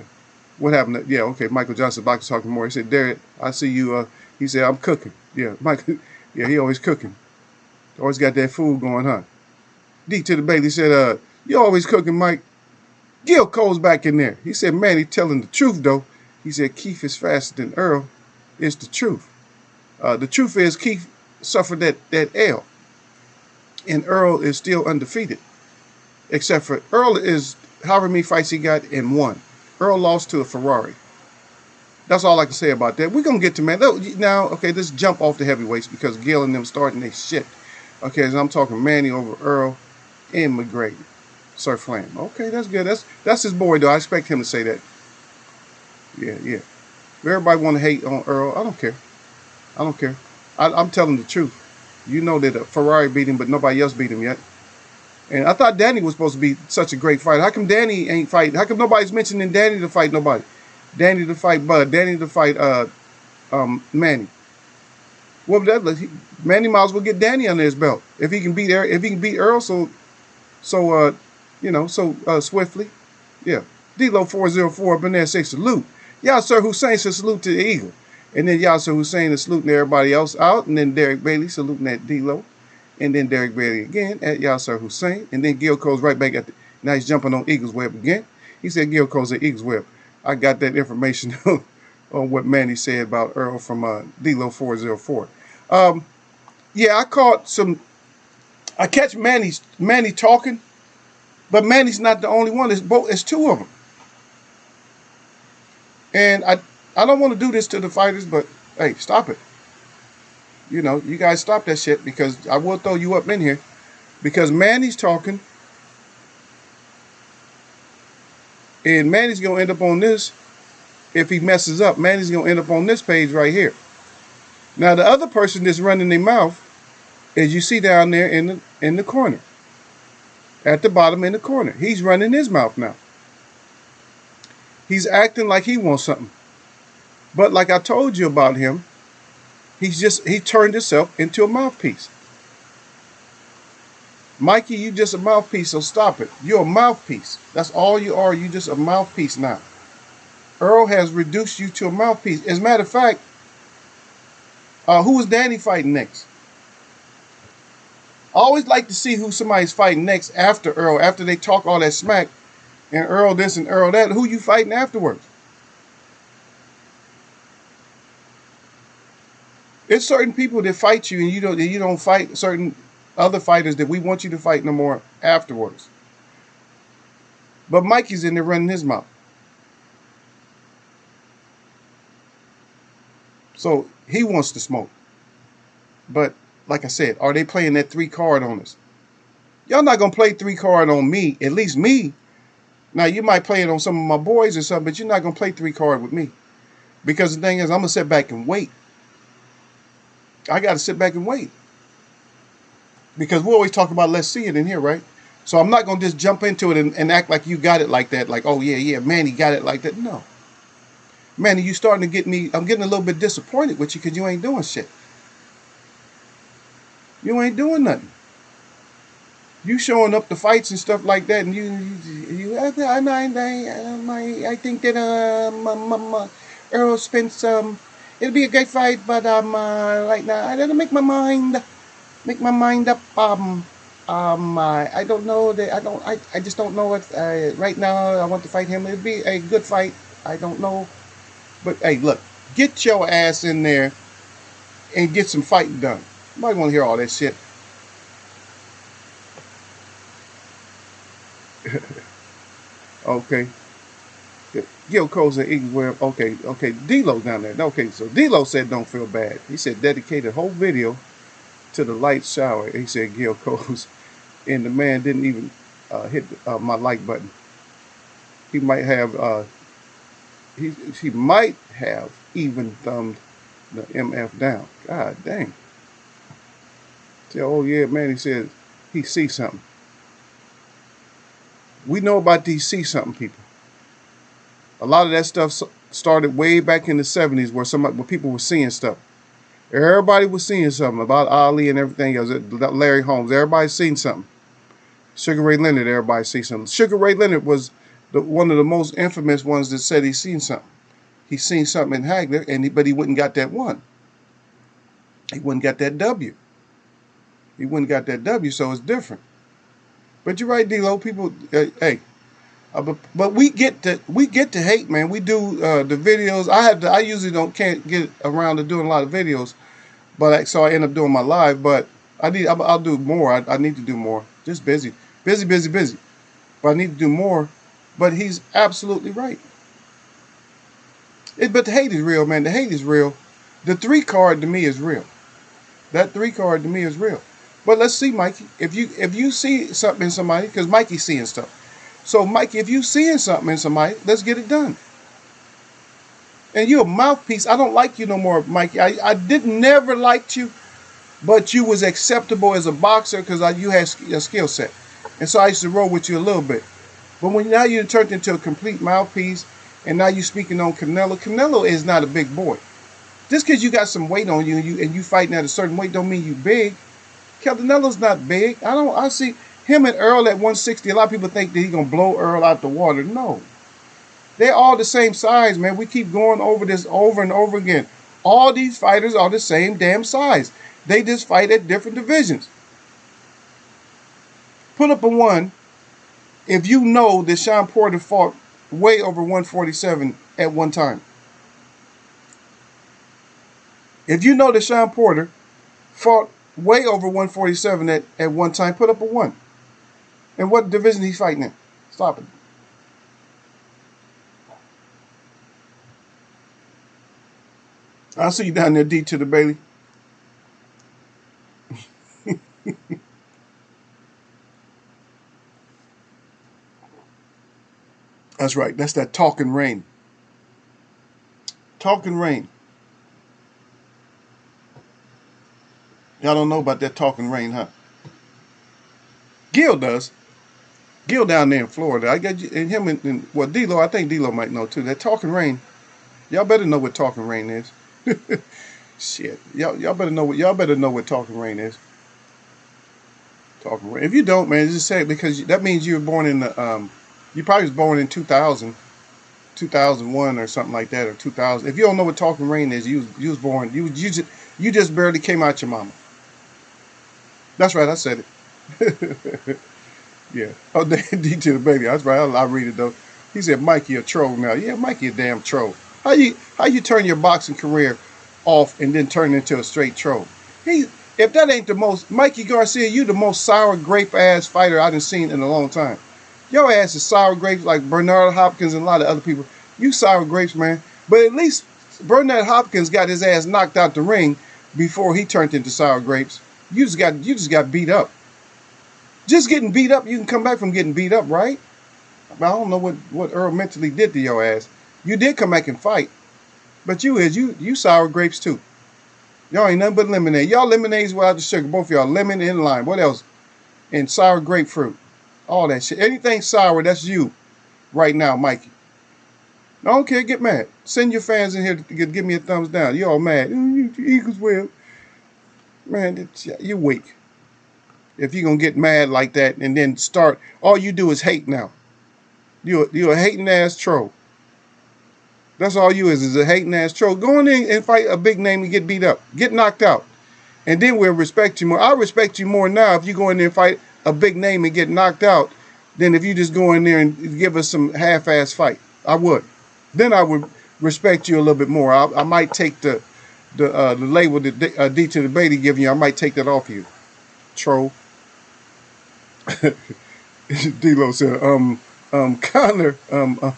What happened? Yeah, okay. Michael Johnson back talking more. He said, Derek, I see you. He said, I'm cooking. Yeah, Mike. Yeah, he always cooking. Always got that food going, huh? D to the Bailey said, you always cooking, Mike. Gil Cole's back in there. He said, man, he telling the truth, though. He said, Keith is faster than Earl. It's the truth. The truth is Keith suffered that L. And Earl is still undefeated. Except for Earl is however many fights he got and won. Earl lost to a Ferrari. That's all I can say about that. We're going to get to, man. Now, okay, let's jump off the heavyweights because Gil and them starting their shit. Okay, so I'm talking Manny over Earl. and McGrady. Sir Flam. Okay, that's good. That's his boy though. I expect him to say that. Yeah, yeah. If everybody want to hate on Earl, I don't care. I don't care. I'm telling the truth. You know that Ferrari beat him, but nobody else beat him yet. And I thought Danny was supposed to be such a great fighter. How come Danny ain't fighting? How come nobody's mentioning Danny to fight nobody? Danny to fight Bud. Danny to fight Manny. Well, Manny might as well get Danny under his belt if he can beat Earl so swiftly. Yeah. D-Lo 404 up in there say salute. Yasser Hussein says salute to the Eagle. And then Yasser Hussein is saluting everybody else out. And then Derek Bailey saluting at D-Lo. And then Derek Bailey again at Yasser Hussein. And then Gil Cole's right back now he's jumping on Eagles Web again. He said Gil Cole's at Eagles Web. I got that information on what Manny said about Earl from D-Lo 404. Yeah, I catch Manny talking, but Manny's not the only one. It's two of them. And I don't want to do this to the fighters, but hey, stop it. You know, you guys stop that shit because I will throw you up in here. Because Manny's talking. And Manny's going to end up on this. If he messes up, Manny's going to end up on this page right here. Now, the other person that's running their mouth, as you see down there in the corner. At the bottom in the corner. He's running his mouth now. He's acting like he wants something. But like I told you about him, he turned himself into a mouthpiece. Mikey, you just a mouthpiece, so stop it. You're a mouthpiece. That's all you are. You just a mouthpiece now. Earl has reduced you to a mouthpiece. As a matter of fact, who is Danny fighting next? I always like to see who somebody's fighting next after Earl, after they talk all that smack, and Earl this and Earl that. Who you fighting afterwards? It's certain people that fight you, and you don't fight certain other fighters that we want you to fight no more afterwards. But Mikey's in there running his mouth. So he wants to smoke. But like I said, are they playing that 3-card on us? Y'all not going to play 3-card on me, at least me. Now, you might play it on some of my boys or something, but you're not going to play 3-card with me. Because the thing is, I'm going to sit back and wait. I got to sit back and wait. Because we always talk about let's see it in here, right? So I'm not going to just jump into it and act like you got it like that. Like, oh, yeah, Manny got it like that. No. Manny, you starting to get me. I'm getting a little bit disappointed with you because you ain't doing shit. You ain't doing nothing. You showing up to fights and stuff like that, and I think that Earl Spence it'll be a great fight, but right now I gotta make my mind up. I don't know that I just don't know what right now I want to fight him. It'll be a good fight. I don't know, but hey, look, get your ass in there and get some fighting done. Nobody want to hear all that shit. Okay. Gil Cole's and Eagles Web. Okay. D-Lo's down there. Okay, so D-Lo said don't feel bad. He said dedicated whole video to the light shower. He said Gil Cole's, and the man didn't even hit my like button. He might have he might have even thumbed the MF down. God dang. Say, oh yeah, man, he said he sees something. We know about these see something people. A lot of that stuff started way back in the 70s where people were seeing stuff. Everybody was seeing something about Ali and everything else. Larry Holmes, everybody's seen something. Sugar Ray Leonard, everybody sees something. Sugar Ray Leonard was one of the most infamous ones that said he's seen something. He's seen something in Hagler, but he wouldn't got that one. He wouldn't got that W. He wouldn't got that W, so it's different. But you're right, D-Lo. People, hey, but we get to hate, man. We do the videos. I usually can't get around to doing a lot of videos, but so I end up doing my live. But I'll do more. I need to do more. Just busy. But I need to do more. But he's absolutely right. But the hate is real, man. The hate is real. The 3-card to me is real. That 3-card to me is real. But let's see, Mikey. If you see something in somebody, because Mikey's seeing stuff. So, Mikey, if you seeing something in somebody, let's get it done. And you a mouthpiece. I don't like you no more, Mikey. I didn't never liked you, but you was acceptable as a boxer because you had a skill set. And so I used to roll with you a little bit. But when now you turned into a complete mouthpiece, and now you speaking on Canelo. Canelo is not a big boy. Just because you got some weight on you and you fighting at a certain weight don't mean you big. Canelo's not big. I see him and Earl at 160. A lot of people think that he's gonna blow Earl out the water. No. They're all the same size, man. We keep going over this over and over again. All these fighters are the same damn size. They just fight at different divisions. Put up a 1 if you know that Sean Porter fought way over 147 at one time. If you know that Sean Porter fought way over 147 at one time, put up a 1. And what division he's fighting in? Stop it. I'll see you down there, D to the Bailey. That's right. That's that talking rain. Talking rain. Y'all don't know about that talking rain, huh? Gil does. Gil down there in Florida. I got you, and him and well, D-Lo, I think D-Lo might know too. That talking rain. Y'all better know what talking rain is. Shit. Y'all better know what talking rain is. Talking rain. If you don't, man, just say it because that means you were born in the you probably was born in 2000, 2001 or something like that, or 2000. If you don't know what talking rain is, you was born you just barely came out your mama. That's right, I said it. Yeah. Oh, D to the Baby. That's right. I read it though. He said Mikey a troll now. Yeah, Mikey a damn troll. How you turn your boxing career off and then turn into a straight troll? If that ain't the most Mikey Garcia, you the most sour grape ass fighter I done seen in a long time. Your ass is sour grapes like Bernard Hopkins and a lot of other people. You sour grapes, man. But at least Bernard Hopkins got his ass knocked out the ring before he turned into sour grapes. You just got beat up. Just getting beat up, you can come back from getting beat up, right? I don't know what Earl mentally did to your ass. You did come back and fight. But you sour grapes too. Y'all ain't nothing but lemonade. Y'all lemonades without the sugar. Both of y'all lemon and lime. What else? And sour grapefruit. All that shit. Anything sour, that's you right now, Mikey. I don't care, get mad. Send your fans in here to give me a thumbs down. You all mad. You Eagles will. Man, you're weak. If you're going to get mad like that and then start, all you do is hate now. You're a hating ass troll. That's all you is a hating ass troll. Go in there and fight a big name and get beat up. Get knocked out. And then we'll respect you more. I respect you more now if you go in there and fight a big name and get knocked out than if you just go in there and give us some half-ass fight. I would. Then I would respect you a little bit more. I might take the label that D to the Bailey giving you. I might take that off you. Troll. D-Lo said, Conor,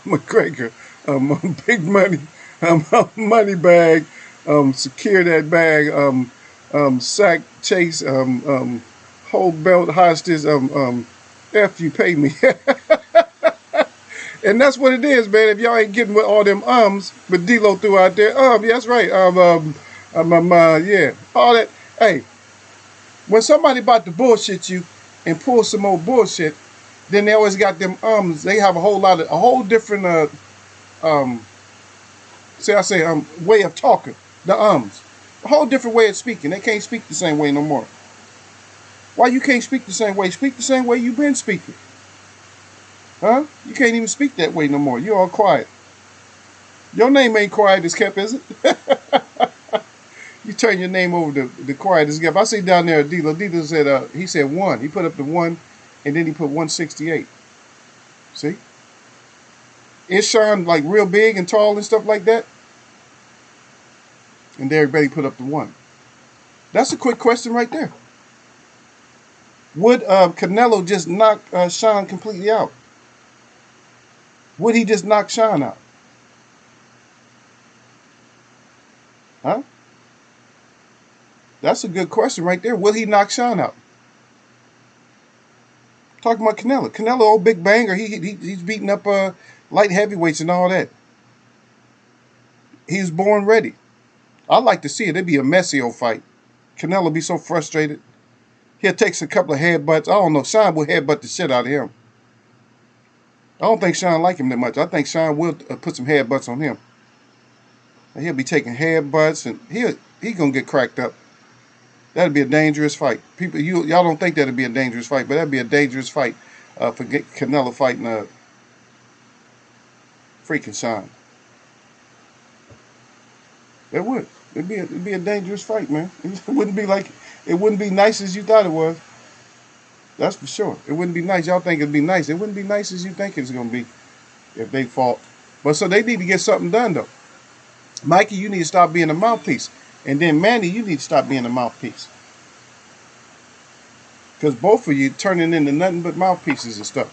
McGregor, big money, money bag, secure that bag, sack chase, hold belt hostage, F you pay me. And that's what it is, man. If y'all ain't getting with all them but D-Lo threw out there, yeah, that's right, yeah, all that. Hey, when somebody about to bullshit you and pull some more bullshit, then they always got them They have a whole different way of talking. The a whole different way of speaking. They can't speak the same way no more. Why you can't speak the same way? Speak the same way you've been speaking. Huh? You can't even speak that way no more. You're all quiet. Your name ain't quiet as kept, is it? You turn your name over to the quiet as kept. I see down there D-Lo. D-Lo said he said 1. He put up the 1 and then he put 168. See? Is Sean like real big and tall and stuff like that? And there everybody put up the 1. That's a quick question right there. Would Canelo just knock Sean completely out? Would he just knock Sean out? Huh? That's a good question right there. Will he knock Sean out? Talking about Canelo. Canelo, old big banger. He's beating up light heavyweights and all that. He's born ready. I'd like to see it. It'd be a messy old fight. Canelo be so frustrated. He'll take a couple of headbutts. I don't know. Sean will headbutt the shit out of him. I don't think Sean like him that much. I think Sean will put some headbutts on him. And he'll be taking headbutts, and he gonna get cracked up. That'd be a dangerous fight. People, y'all don't think that'd be a dangerous fight, but that'd be a dangerous fight for Canelo fighting freaking Sean. It would. It'd be a dangerous fight, man. It wouldn't be nice as you thought it was. That's for sure. It wouldn't be nice. Y'all think it'd be nice. It wouldn't be nice as you think it's gonna be if they fought. But so they need to get something done though. Mikey, you need to stop being a mouthpiece. And then Manny, you need to stop being a mouthpiece. Because both of you turning into nothing but mouthpieces and stuff.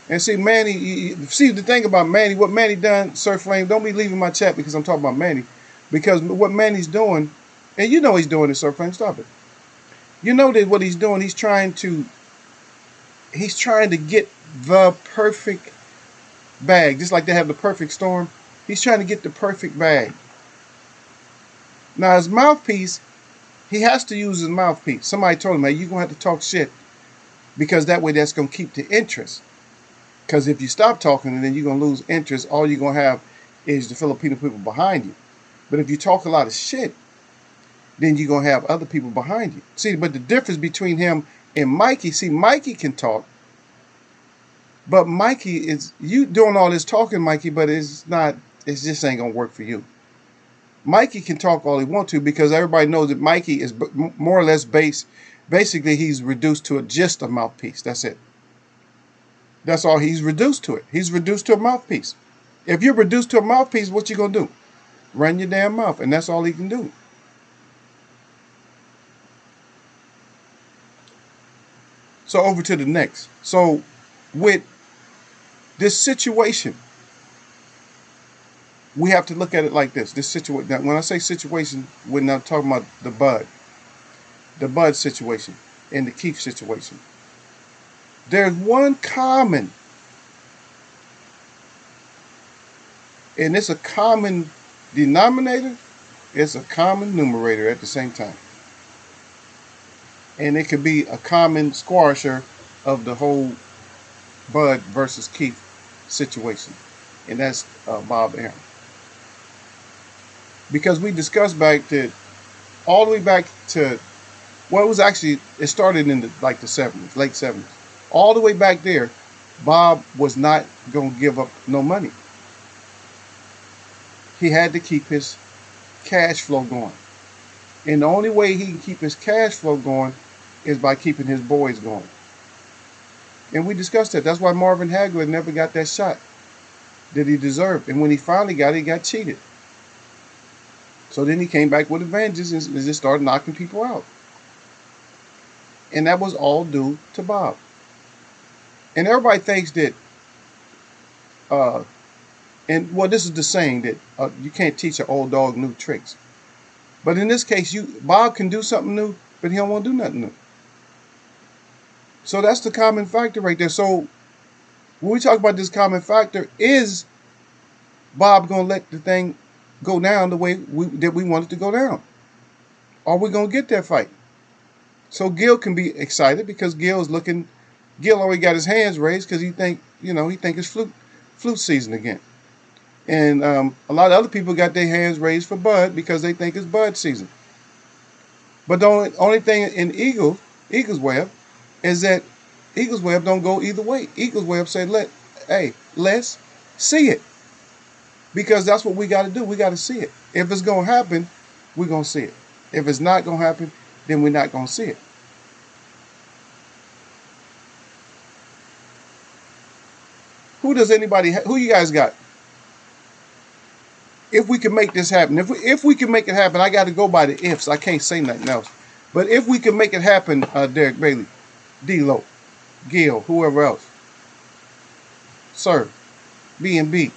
And see, Manny, see the thing about Manny, what Manny done, Sir Flame, don't be leaving my chat because I'm talking about Manny. Because what Manny's doing, and you know he's doing it, Sir Flame, stop it. You know that what he's doing, he's trying to get the perfect bag. Just like they have the perfect storm. He's trying to get the perfect bag. Now his mouthpiece, he has to use his mouthpiece. Somebody told him, hey, you're going to have to talk shit. Because that way that's going to keep the interest. Because if you stop talking and then you're going to lose interest, all you're going to have is the Filipino people behind you. But if you talk a lot of shit, then you're going to have other people behind you. See, but the difference between him and Mikey, see, Mikey can talk. But Mikey is, you doing all this talking, Mikey, but it just ain't going to work for you. Mikey can talk all he wants to because everybody knows that Mikey is more or less basically he's reduced to just a mouthpiece. That's it. That's all he's reduced to it. He's reduced to a mouthpiece. If you're reduced to a mouthpiece, what you going to do? Run your damn mouth, and that's all he can do. So over to the next. So with this situation, we have to look at it like this. This situation. Now, when I say situation, we're not talking about the Bud situation, and the Keith situation. There's one common, and it's a common denominator. It's a common numerator at the same time, and it could be a common squasher of the whole Bud versus Keith situation, and that's Bob Arum. Because we discussed all the way back to, well, it started in the 70s, late 70s. All the way back there, Bob was not going to give up no money. He had to keep his cash flow going. And the only way he can keep his cash flow going is by keeping his boys going. And we discussed that. That's why Marvin Hagler never got that shot that he deserved. And when he finally got it, he got cheated. So then he came back with a vengeance and just started knocking people out. And that was all due to Bob. And everybody thinks that, this is the saying that you can't teach an old dog new tricks. But in this case, Bob can do something new, but he don't want to do nothing new. So that's the common factor right there. So when we talk about this common factor, is Bob going to let the thing go down the way that we want it to go down? Are we going to get that fight? So Gil can be excited because Gil already got his hands raised because he think it's flute season again. And a lot of other people got their hands raised for Bud because they think it's Bud season. But the only thing in Eagles Web is that Eagles Web don't go either way. Eagles Web said, let's see it. Because that's what we got to do. We got to see it. If it's going to happen, we're going to see it. If it's not going to happen, then we're not going to see it. Who you guys got? If we can make this happen, if we can make it happen, I got to go by the ifs. I can't say nothing else. But if we can make it happen, Derek Bailey, D-Lo, Gil, whoever else, Sir, B&B,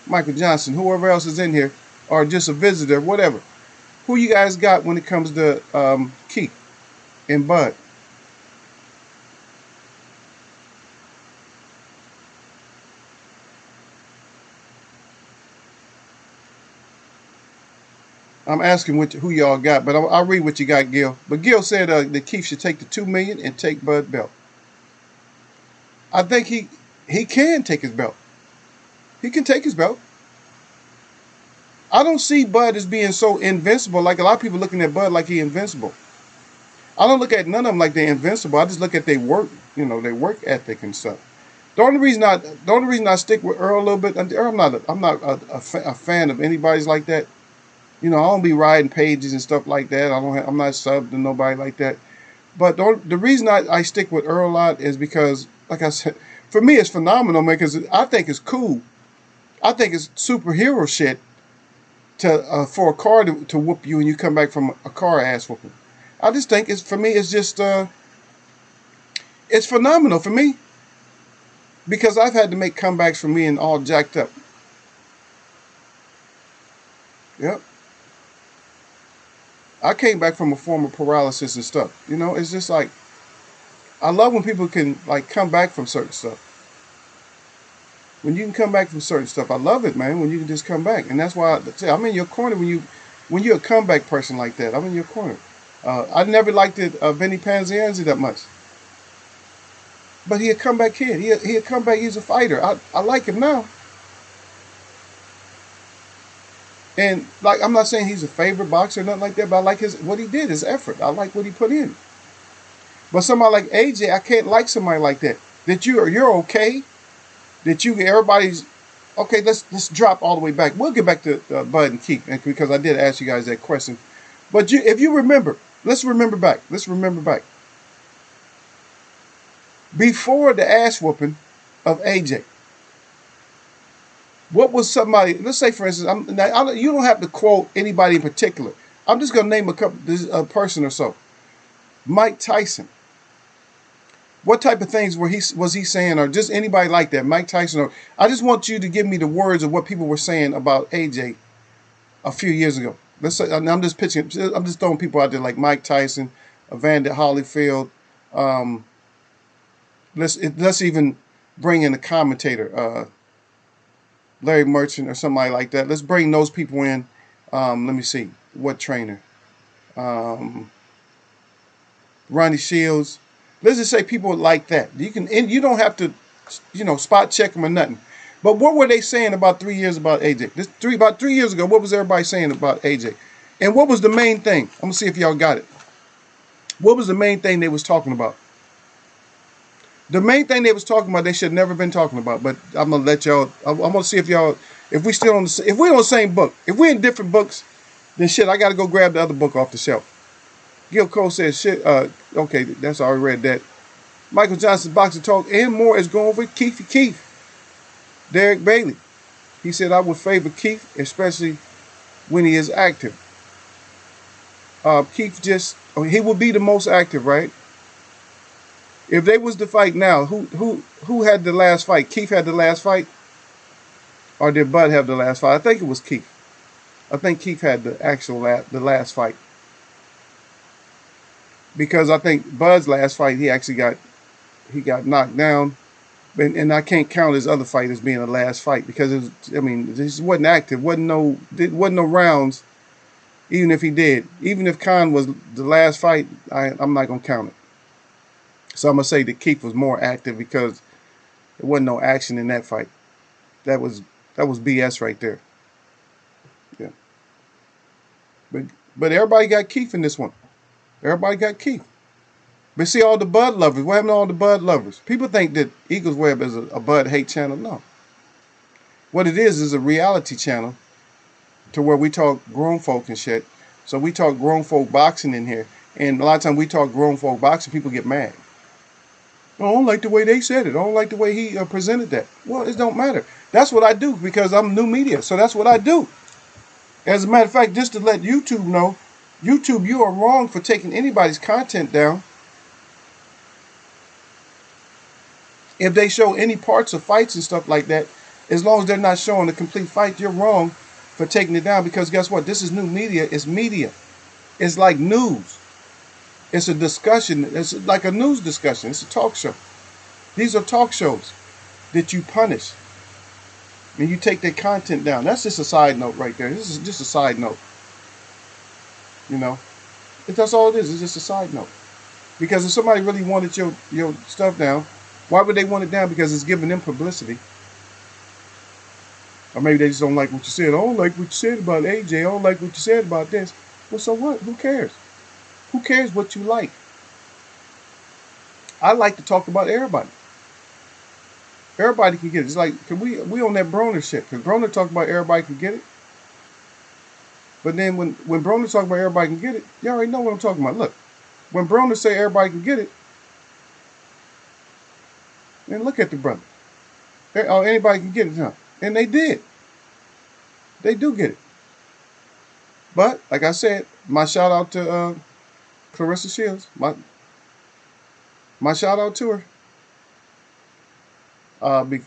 Michael Johnson, whoever else is in here, or just a visitor, whatever. Who you guys got when it comes to Keith and Bud? I'm asking who y'all got, but I'll read what you got, Gil. But Gil said that Keith should take the $2 million and take Bud belt. I think he can take his belt. He can take his belt. I don't see Bud as being so invincible. Like a lot of people looking at Bud like he invincible. I don't look at none of them like they're invincible. I just look at their work, their work ethic and stuff. The only reason I stick with Earl a little bit, I'm not a fan of anybody's like that. I don't be riding pages and stuff like that. I'm not subbed to nobody like that. But the reason I stick with Earl a lot is because, like I said, for me it's phenomenal, man. Because I think it's cool. I think it's superhero shit for a car to whoop you and you come back from a car ass whooping. I just think it's phenomenal for me because I've had to make comebacks from being all jacked up. Yep. I came back from a form of paralysis and stuff. It's just like I love when people can like come back from certain stuff. When you can come back from certain stuff, I love it, man. When you can just come back, and that's why I'm in your corner when you're a comeback person like that. I'm in your corner. I never liked Vinny Panzianzi that much, but he a comeback kid. He a comeback. He's a fighter. I like him now. And like I'm not saying he's a favorite boxer or nothing like that, but I like what he did, his effort. I like what he put in. But somebody like AJ, I can't like somebody like that. That you're okay. That everybody's okay. Let's drop all the way back. We'll get back to Bud and Keith because I did ask you guys that question. But if you remember, let's remember back. Before the ass whooping of AJ, what was somebody? Let's say, for instance, you don't have to quote anybody in particular. I'm just going to name a person or so. Mike Tyson. What type of things was he saying, or just anybody like that? Mike Tyson. Or I just want you to give me the words of what people were saying about AJ a few years ago. Let's say I'm just pitching. I'm just throwing people out there like Mike Tyson, Evander Holyfield. Let's even bring in a commentator, Larry Merchant or somebody like that. Let's bring those people in. Let me see what trainer. Ronnie Shields. Let's just say people like that. You don't have to, spot check them or nothing. But what were they saying about 3 years about AJ? About 3 years ago, what was everybody saying about AJ? And what was the main thing? I'm gonna see if y'all got it. What was the main thing they was talking about? The main thing they was talking about, they should never been talking about. But I'm gonna let y'all. I'm gonna see if we still if we're on the same book. If we're in different books, then shit, I gotta go grab the other book off the shelf. Gil Cole says shit. Okay, that's I already read that. Michael Johnson's Boxing Talk and more is going with Keith. Derek Bailey. He said I would favor Keith, especially when he is active. Keith he would be the most active, right? If they was to fight now, who had the last fight? Keith had the last fight, or did Bud have the last fight? I think it was Keith. I think Keith had the last fight. Because I think Bud's last fight, he actually got knocked down, and I can't count his other fight as being the last fight because this wasn't active, wasn't no rounds. Even if he did, even if Khan was the last fight, I'm not gonna count it. So I'm gonna say that Keith was more active because there wasn't no action in that fight. That was BS right there. Yeah. But everybody got Keith in this one. Everybody got Keith. But see, all the Bud lovers, what happened to all the Bud lovers? People think that Eagles Web is a Bud hate channel. No. What it is a reality channel to where we talk grown folk and shit. So we talk grown folk boxing in here. And a lot of times we talk grown folk boxing, people get mad. I don't like the way they said it. I don't like the way he presented that. Well, it don't matter. That's what I do because I'm new media. So that's what I do. As a matter of fact, just to let YouTube know, YouTube, you are wrong for taking anybody's content down. If they show any parts of fights and stuff like that, as long as they're not showing the complete fight, you're wrong for taking it down because guess what? This is new media. It's media. It's like news. It's a discussion. It's like a news discussion. It's a talk show. These are talk shows that you punish. And you take their content down. That's just a side note right there. This is just a side note. You know, that's all it is. It's just a side note. Because if somebody really wanted your stuff down, why would they want it down? Because it's giving them publicity. Or maybe they just don't like what you said. I don't like what you said about AJ. I don't like what you said about this. Well, so what? Who cares? Who cares what you like? I like to talk about everybody. Everybody can get it. It's like, can we on that Broner shit. Because Broner talk about everybody can get it. But then when Broner talk about everybody can get it, you already know what I'm talking about. Look, when Broner say everybody can get it, then look at the brother. Oh, anybody can get it, huh? And they did. They do get it. But, like I said, my shout out to Clarissa Shields. My shout out to her.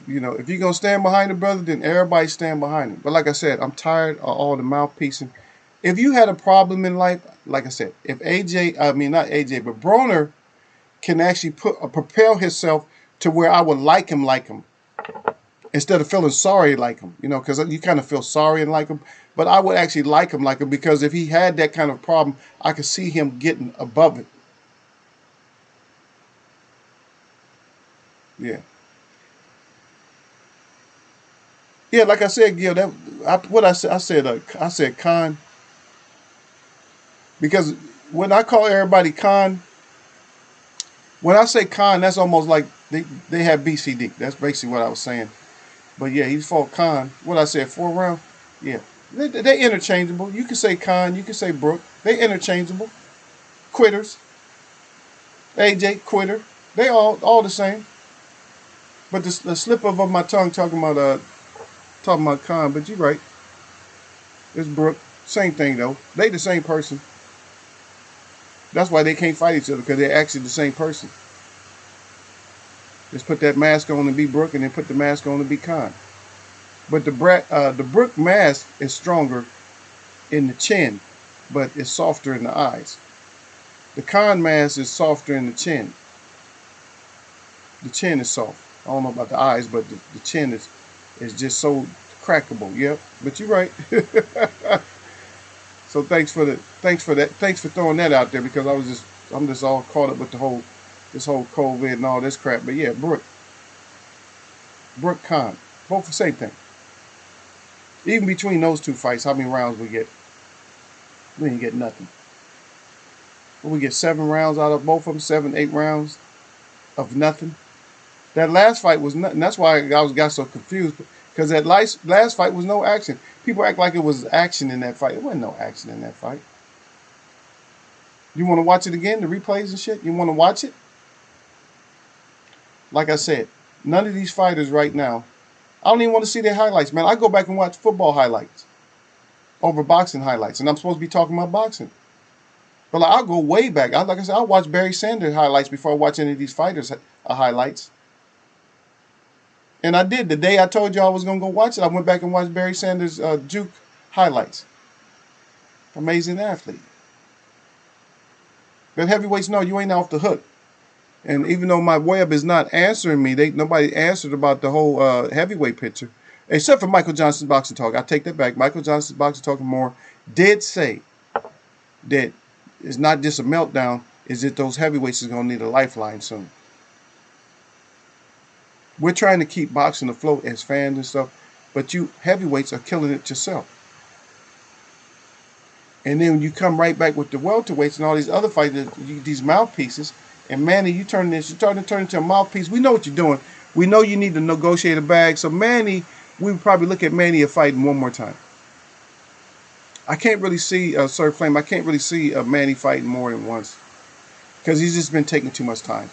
You know, if you're going to stand behind the brother, then everybody stand behind him. But like I said, I'm tired of all the mouthpiecing. If you had a problem in life, like I said, if not AJ, but Broner can actually propel himself to where I would like him, instead of feeling sorry like him, you know, because you kind of feel sorry and like him. But I would actually like him because if he had that kind of problem, I could see him getting above it. Yeah. Yeah, like I said, Gil, I said Khan, because when I call everybody Khan, when I say Khan, that's almost like they have BCD. That's basically what I was saying. But yeah, he's fought Khan. What I said, 4 rounds? Yeah. They interchangeable. You can say Khan, you can say Brook. They interchangeable. Quitters. AJ, quitter. They all the same. But the slip of my tongue talking about Khan, but you're right. It's Brook. Same thing though. They the same person. That's why they can't fight each other, because they're actually the same person. Just put that mask on and be Brook, and then put the mask on and be Khan. But the Brook mask is stronger in the chin, but it's softer in the eyes. The Khan mask is softer in the chin. The chin is soft. I don't know about the eyes, but the chin is just so crackable. Yep, but you're right. So thanks for that. Thanks for throwing that out there, because I'm just all caught up with this whole COVID and all this crap. But yeah, Brook Khan, both the same thing. Even between those two fights, how many rounds we get? We didn't get nothing. We get 7 rounds out of both of them, 7, 8 rounds of nothing. That last fight was nothing. That's why I got so confused, because that last fight was no action. People act like it was action in that fight. It wasn't no action in that fight. You want to watch it again, the replays and shit? You want to watch it? Like I said, none of these fighters right now, I don't even want to see their highlights, man. I go back and watch football highlights over boxing highlights, and I'm supposed to be talking about boxing. But I'll go way back. Like I said, I'll watch Barry Sanders highlights before I watch any of these fighters' highlights. And I did. The day I told you I was going to go watch it, I went back and watched Barry Sanders' juke highlights. Amazing athlete. But heavyweights, no, you ain't off the hook. And even though my web is not answering me, nobody answered about the whole heavyweight picture, except for Michael Johnson's Boxing Talk. I take that back. Michael Johnson's Boxing Talk and more did say that it's not just a meltdown, is that those heavyweights is going to need a lifeline soon. We're trying to keep boxing afloat as fans and stuff, but you heavyweights are killing it yourself. And then when you come right back with the welterweights and all these other fighters, these mouthpieces, and Manny, you're starting to turn into a mouthpiece. We know what you're doing. We know you need to negotiate a bag. So Manny, we would probably look at Manny fighting one more time. I can't really see Sir Flame. I can't really see Manny fighting more than once, because he's just been taking too much time.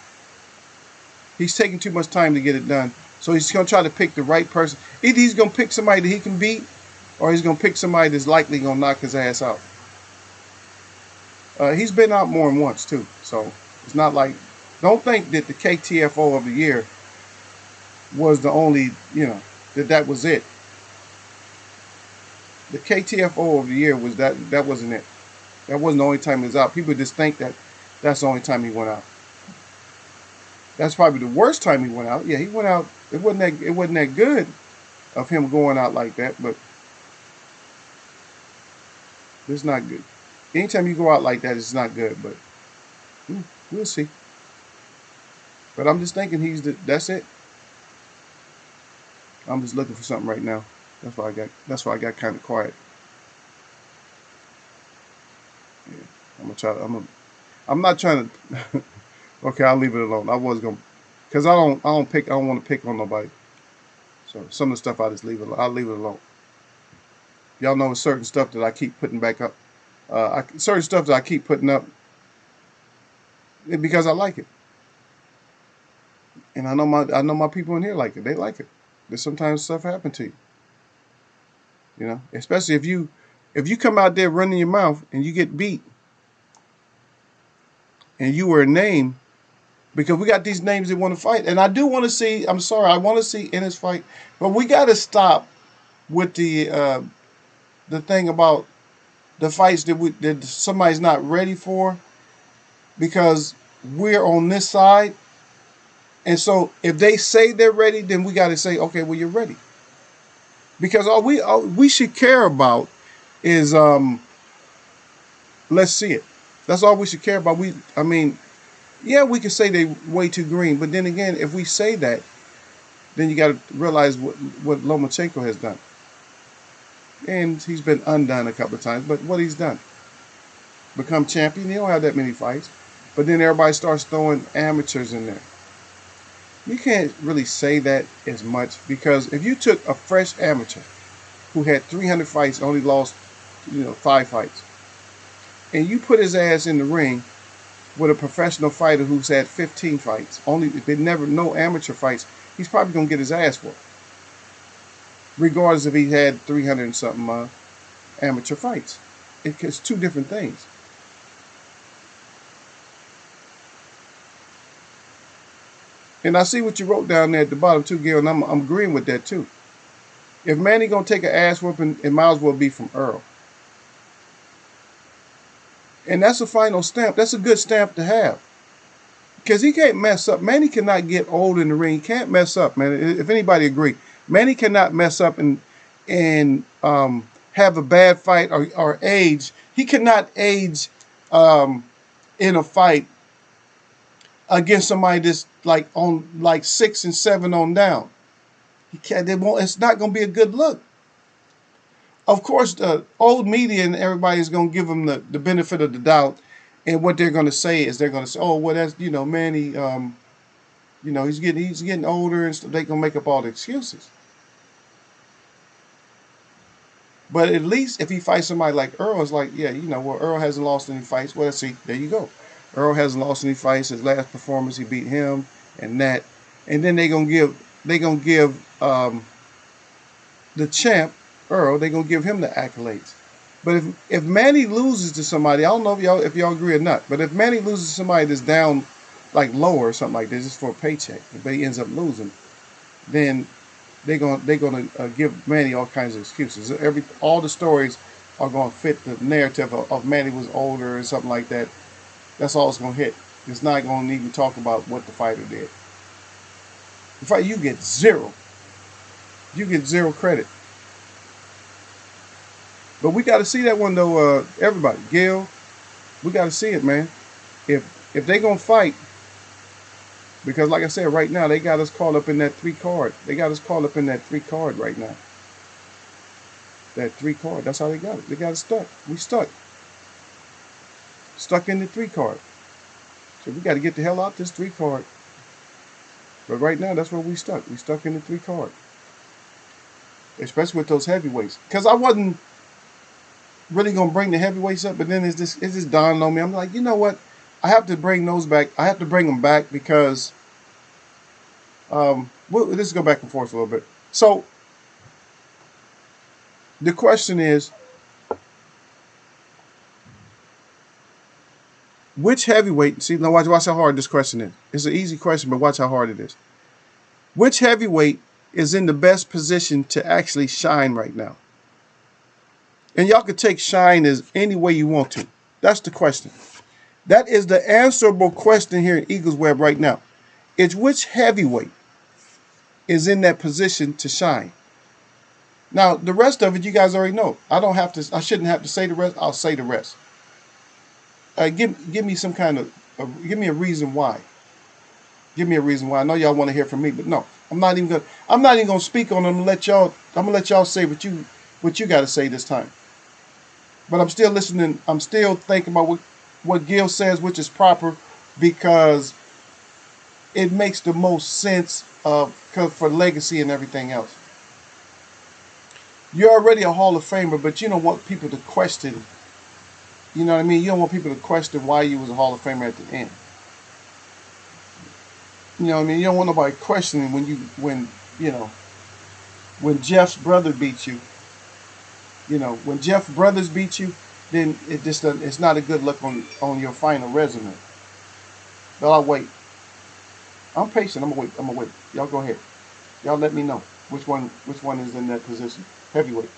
He's taking too much time to get it done. So he's going to try to pick the right person. Either he's going to pick somebody that he can beat, or he's going to pick somebody that's likely going to knock his ass out. He's been out more than once, too. So it's not like... Don't think that the KTFO of the year was the only, that was it. The KTFO of the year was that wasn't it. That wasn't the only time he was out. People just think that that's the only time he went out. That's probably the worst time he went out. Yeah, he went out. It wasn't that good of him going out like that, but it's not good. Anytime you go out like that, it's not good. But we'll see. But I'm just thinking that's it. I'm just looking for something right now. That's why I got kind of quiet. Yeah. I'm gonna try to. I'm not trying to. Okay, I'll leave it alone. I was gonna, cause I don't want to pick on nobody. So some of the stuff I just leave it. I'll leave it alone. Y'all know certain stuff that I keep putting back up. Certain stuff that I keep putting up because I like it, and I know my people in here like it. They like it. There's sometimes stuff happen to you. You know, especially if you come out there running your mouth and you get beat, and you were a name, because we got these names that want to fight, and I do want to see. I'm sorry, I want to see Ennis fight, but we got to stop with the thing about the fights that somebody's not ready for, because we're on this side, and so if they say they're ready, then we got to say, okay, well, you're ready, because all we should care about is let's see it. That's all we should care about. I mean, yeah, we can say they way too green, but then again, if we say that, then you got to realize what Lomachenko has done, and he's been undone a couple of times. But what he's done, become champion. He don't have that many fights, but then everybody starts throwing amateurs in there. You can't really say that as much, because if you took a fresh amateur who had 300 fights, only lost 5 fights, and you put his ass in the ring with a professional fighter who's had 15 fights, only they never no amateur fights, he's probably gonna get his ass whooped, regardless if he had 300 and something amateur fights. It's two different things. And I see what you wrote down there at the bottom too, Gail, and I'm agreeing with that too. If Manny gonna take an ass whooping, it might as well be from Earl. And that's a final stamp. That's a good stamp to have, because he can't mess up. Manny cannot get old in the ring. He can't mess up, man. If anybody agree, Manny cannot mess up and have a bad fight or age. He cannot age in a fight against somebody that's like on like 6 and 7 on down. He can't. It's not going to be a good look. Of course, the old media and everybody is going to give him the benefit of the doubt, and what they're going to say is they're going to say, "Oh, well, that's Manny. He's getting older," and stuff. They're going to make up all the excuses. But at least if he fights somebody like Earl, it's like, yeah, well, Earl hasn't lost any fights. Well, let's see. There you go. Earl hasn't lost any fights. His last performance, he beat him and that. And then they're gonna give the champ Earl. They're gonna give him the accolades. But if Manny loses to somebody, I don't know if y'all agree or not. But if Manny loses to somebody that's down like lower or something like this, just for a paycheck, but he ends up losing, then they're gonna give Manny all kinds of excuses. All the stories are gonna fit the narrative of Manny was older or something like that. That's all it's gonna hit. It's not gonna even talk about what the fighter did. The fight, you get zero. You get zero credit. But we got to see that one though. Everybody, Gail, we got to see it, man. If they gonna fight. Because like I said, right now, they got us caught up in that 3 card. They got us caught up in that 3 card right now. That 3 card. That's how they got it. They got us stuck. We stuck. Stuck in the 3 card. So we got to get the hell out this 3 card. But right now, that's where we stuck. We stuck in the 3 card. Especially with those heavyweights. Because I wasn't really going to bring the heavyweights up, but then it's just dawned on me. I'm like, you know what? I have to bring those back. I have to bring them back because let's go back and forth a little bit. So the question is, which heavyweight? See, now watch how hard this question is. It's an easy question, but watch how hard it is. Which heavyweight is in the best position to actually shine right now? And y'all could take shine as any way you want to. That's the question. That is the answerable question here in Eagles Web right now. It's which heavyweight is in that position to shine. Now, the rest of it, you guys already know. I shouldn't have to say the rest. I'll say the rest. give me some kind of give me a reason why. Give me a reason why. I know y'all want to hear from me, but no, I'm not even gonna speak on them. I'm gonna let y'all say what you got to say this time. But I'm still listening. I'm still thinking about what Gil says, which is proper, because it makes the most sense of for legacy and everything else. You're already a Hall of Famer, but you don't want people to question. You know what I mean? You don't want people to question why you was a Hall of Famer at the end. You know what I mean? You don't want nobody questioning when Jeff's brother beat you. You know, when Jeff Brothers beat you, then it just doesn't, it's not a good look on your final resume. But I'll wait. I'm patient. I'm gonna wait. I'm gonna wait. Y'all go ahead. Y'all let me know which one is in that position. Heavyweight.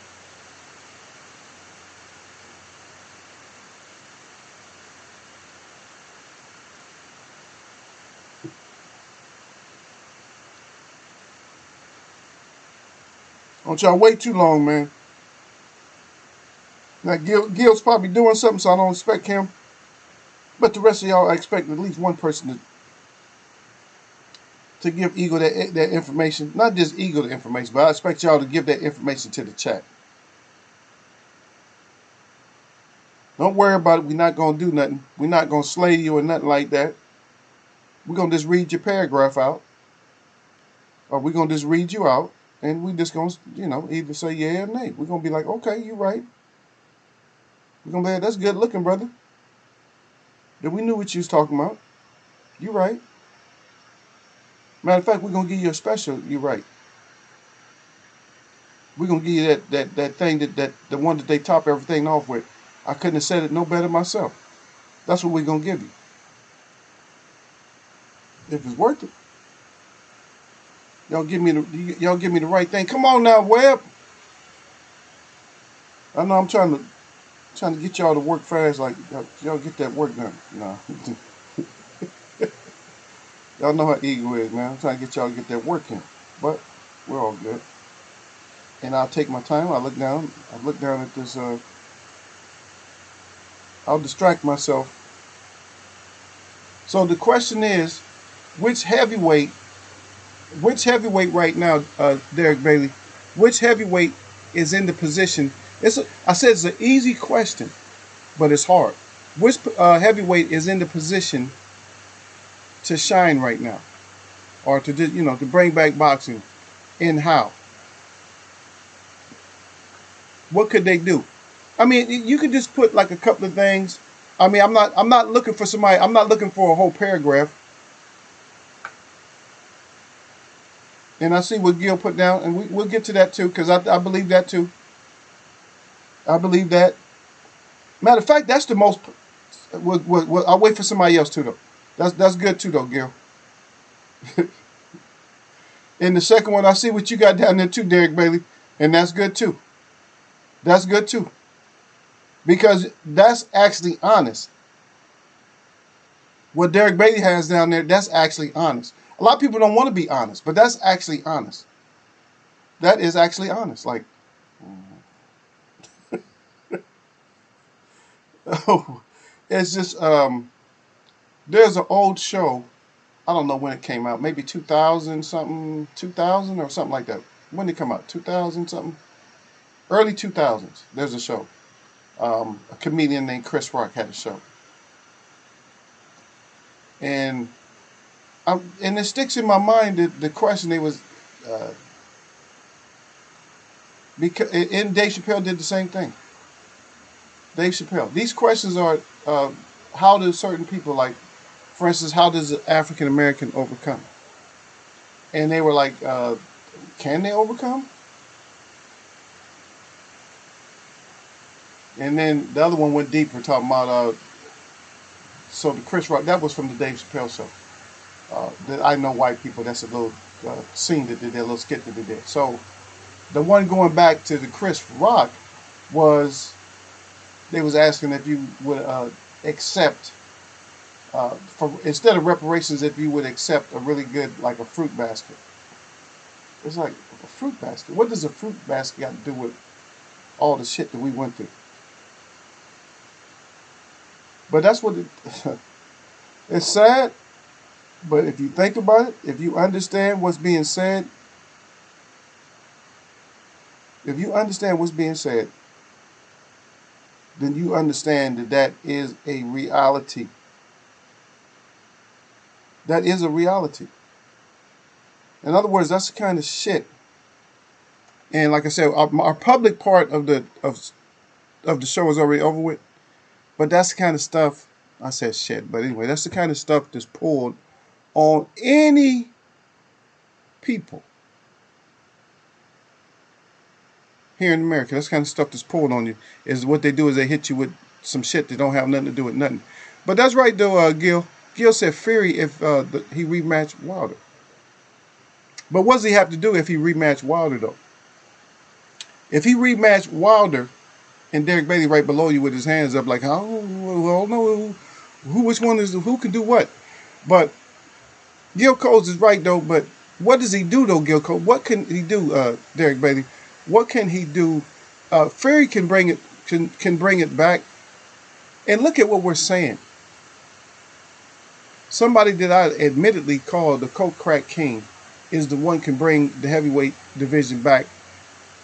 Don't y'all wait too long, man. Now Gil's probably doing something, so I don't expect him. But the rest of y'all, I expect at least one person to give Eagle that information. Not just Eagle the information, but I expect y'all to give that information to the chat. Don't worry about it. We're not gonna do nothing. We're not gonna slay you or nothing like that. We're gonna just read your paragraph out, or we're gonna just read you out, and we just gonna, either say yeah or nay. We're gonna be like, okay, you right. We're gonna be like, that's good looking, brother. That we knew what you was talking about. You right. Matter of fact, we're gonna give you a special. You right. We're gonna give you that thing that the one that they top everything off with. I couldn't have said it no better myself. That's what we're gonna give you. If it's worth it. Y'all give me the right thing. Come on now, Webb. I know I'm trying to get y'all to work fast. Like y'all get that work done. No. Y'all know how Eagle is, man. I'm trying to get y'all to get that work in. But we're all good. And I'll take my time. I look down at this. I'll distract myself. So the question is, which heavyweight right now, Derek Bailey, which heavyweight is in the position? I said it's an easy question, but it's hard. Which heavyweight is in the position to shine right now, or to bring back boxing, and how? What could they do? I mean, you could just put like a couple of things. I mean, I'm not looking for somebody. I'm not looking for a whole paragraph. And I see what Gil put down, and we'll get to that too, because I believe that too. I believe that. Matter of fact, that's the most. I'll wait for somebody else too, though. That's good too, though, Gil. And the second one, I see what you got down there too, Derek Bailey, and that's good too. That's good too, because that's actually honest. What Derek Bailey has down there, that's actually honest. A lot of people don't want to be honest, but that's actually honest. That is actually honest. Like, oh, it's just there's an old show. I don't know when it came out. Maybe 2000 something, 2000 or something like that. When did it come out? 2000 something, early 2000s. There's a show. A comedian named Chris Rock had a show, and it sticks in my mind that the question they was because and Dave Chappelle did the same thing. Dave Chappelle. These questions are how do certain people, like, for instance, how does an African American overcome? And they were like, can they overcome? And then the other one went deeper, talking about so the Chris Rock, that was from the Dave Chappelle show. I know white people. That's a little scene that they did, a little skit that they did. So the one going back to the Chris Rock was they was asking if you would accept for instead of reparations, if you would accept a really good, like, a fruit basket. It's like, a fruit basket. What does a fruit basket got to do with all the shit that we went through? But that's what it's sad. But if you think about it, if you understand what's being said, if you understand what's being said, then you understand that that is a reality. That is a reality. In other words, that's the kind of shit. And like I said, our public part of the show is already over with. But that's the kind of stuff. I said shit, but anyway, that's the kind of stuff that's pulled on any people here in America. That's the kind of stuff that's pulled on you. Is what they do is they hit you with some shit that don't have nothing to do with nothing. But that's right though, Gil. Gil said Fury if he rematched Wilder. But what does he have to do if he rematched Wilder though? If he rematched Wilder and Derek Bailey right below you with his hands up like, oh, I don't know which one is who can do what. But Gil Coles is right though. But what does he do though, Gil Coles? What can he do, Derek Bailey? What can he do? Fury can bring it back. And look at what we're saying. Somebody that I admittedly call the Coke Crack King is the one can bring the heavyweight division back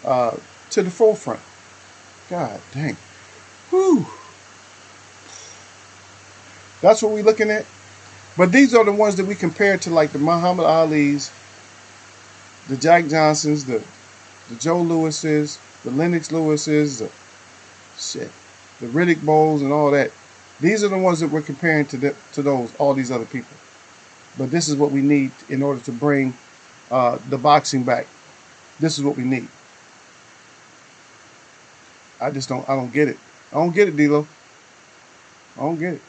to the forefront. God dang. Whew. That's what we're looking at. But these are the ones that we compare to like the Muhammad Ali's, the Jack Johnsons, the Joe Lewises, the Lennox Lewises, the Riddick Bowles and all that. These are the ones that we're comparing to all these other people. But this is what we need in order to bring the boxing back. This is what we need. I don't get it. I don't get it, D-Lo. I don't get it.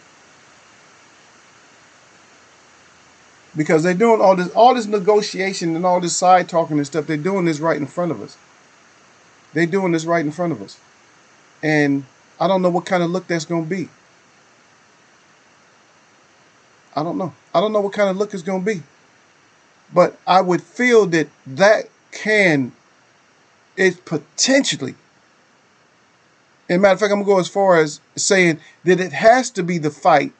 Because they're doing all this negotiation and all this side talking and stuff. They're doing this right in front of us. They're doing this right in front of us. And I don't know what kind of look that's going to be. I don't know. I don't know what kind of look it's going to be. But I would feel that it's potentially. And matter of fact, I'm going to go as far as saying that it has to be the fight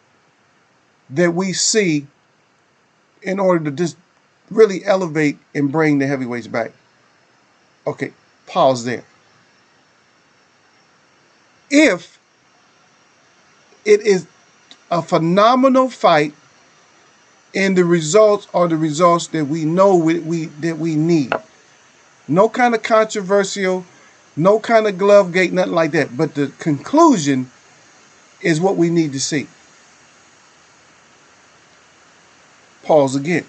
that we see in order to just really elevate and bring the heavyweights back. Okay, pause there. If it is a phenomenal fight and the results are the results that we know that we need. No kind of controversial, no kind of glove gate, nothing like that. But the conclusion is what we need to see. Pause again.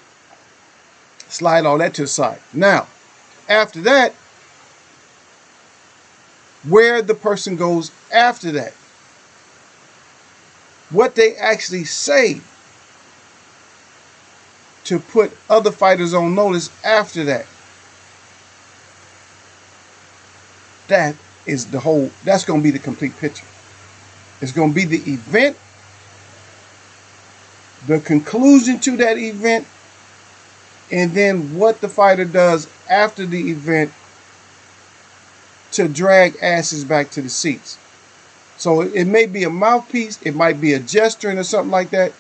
Slide all that to the side. Now, after that, where the person goes after that. What they actually say to put other fighters on notice after that. That's going to be the complete picture. It's going to be the event, the conclusion to that event, and then what the fighter does after the event to drag asses back to the seats. So it may be a mouthpiece, it might be a gesturing or something like that.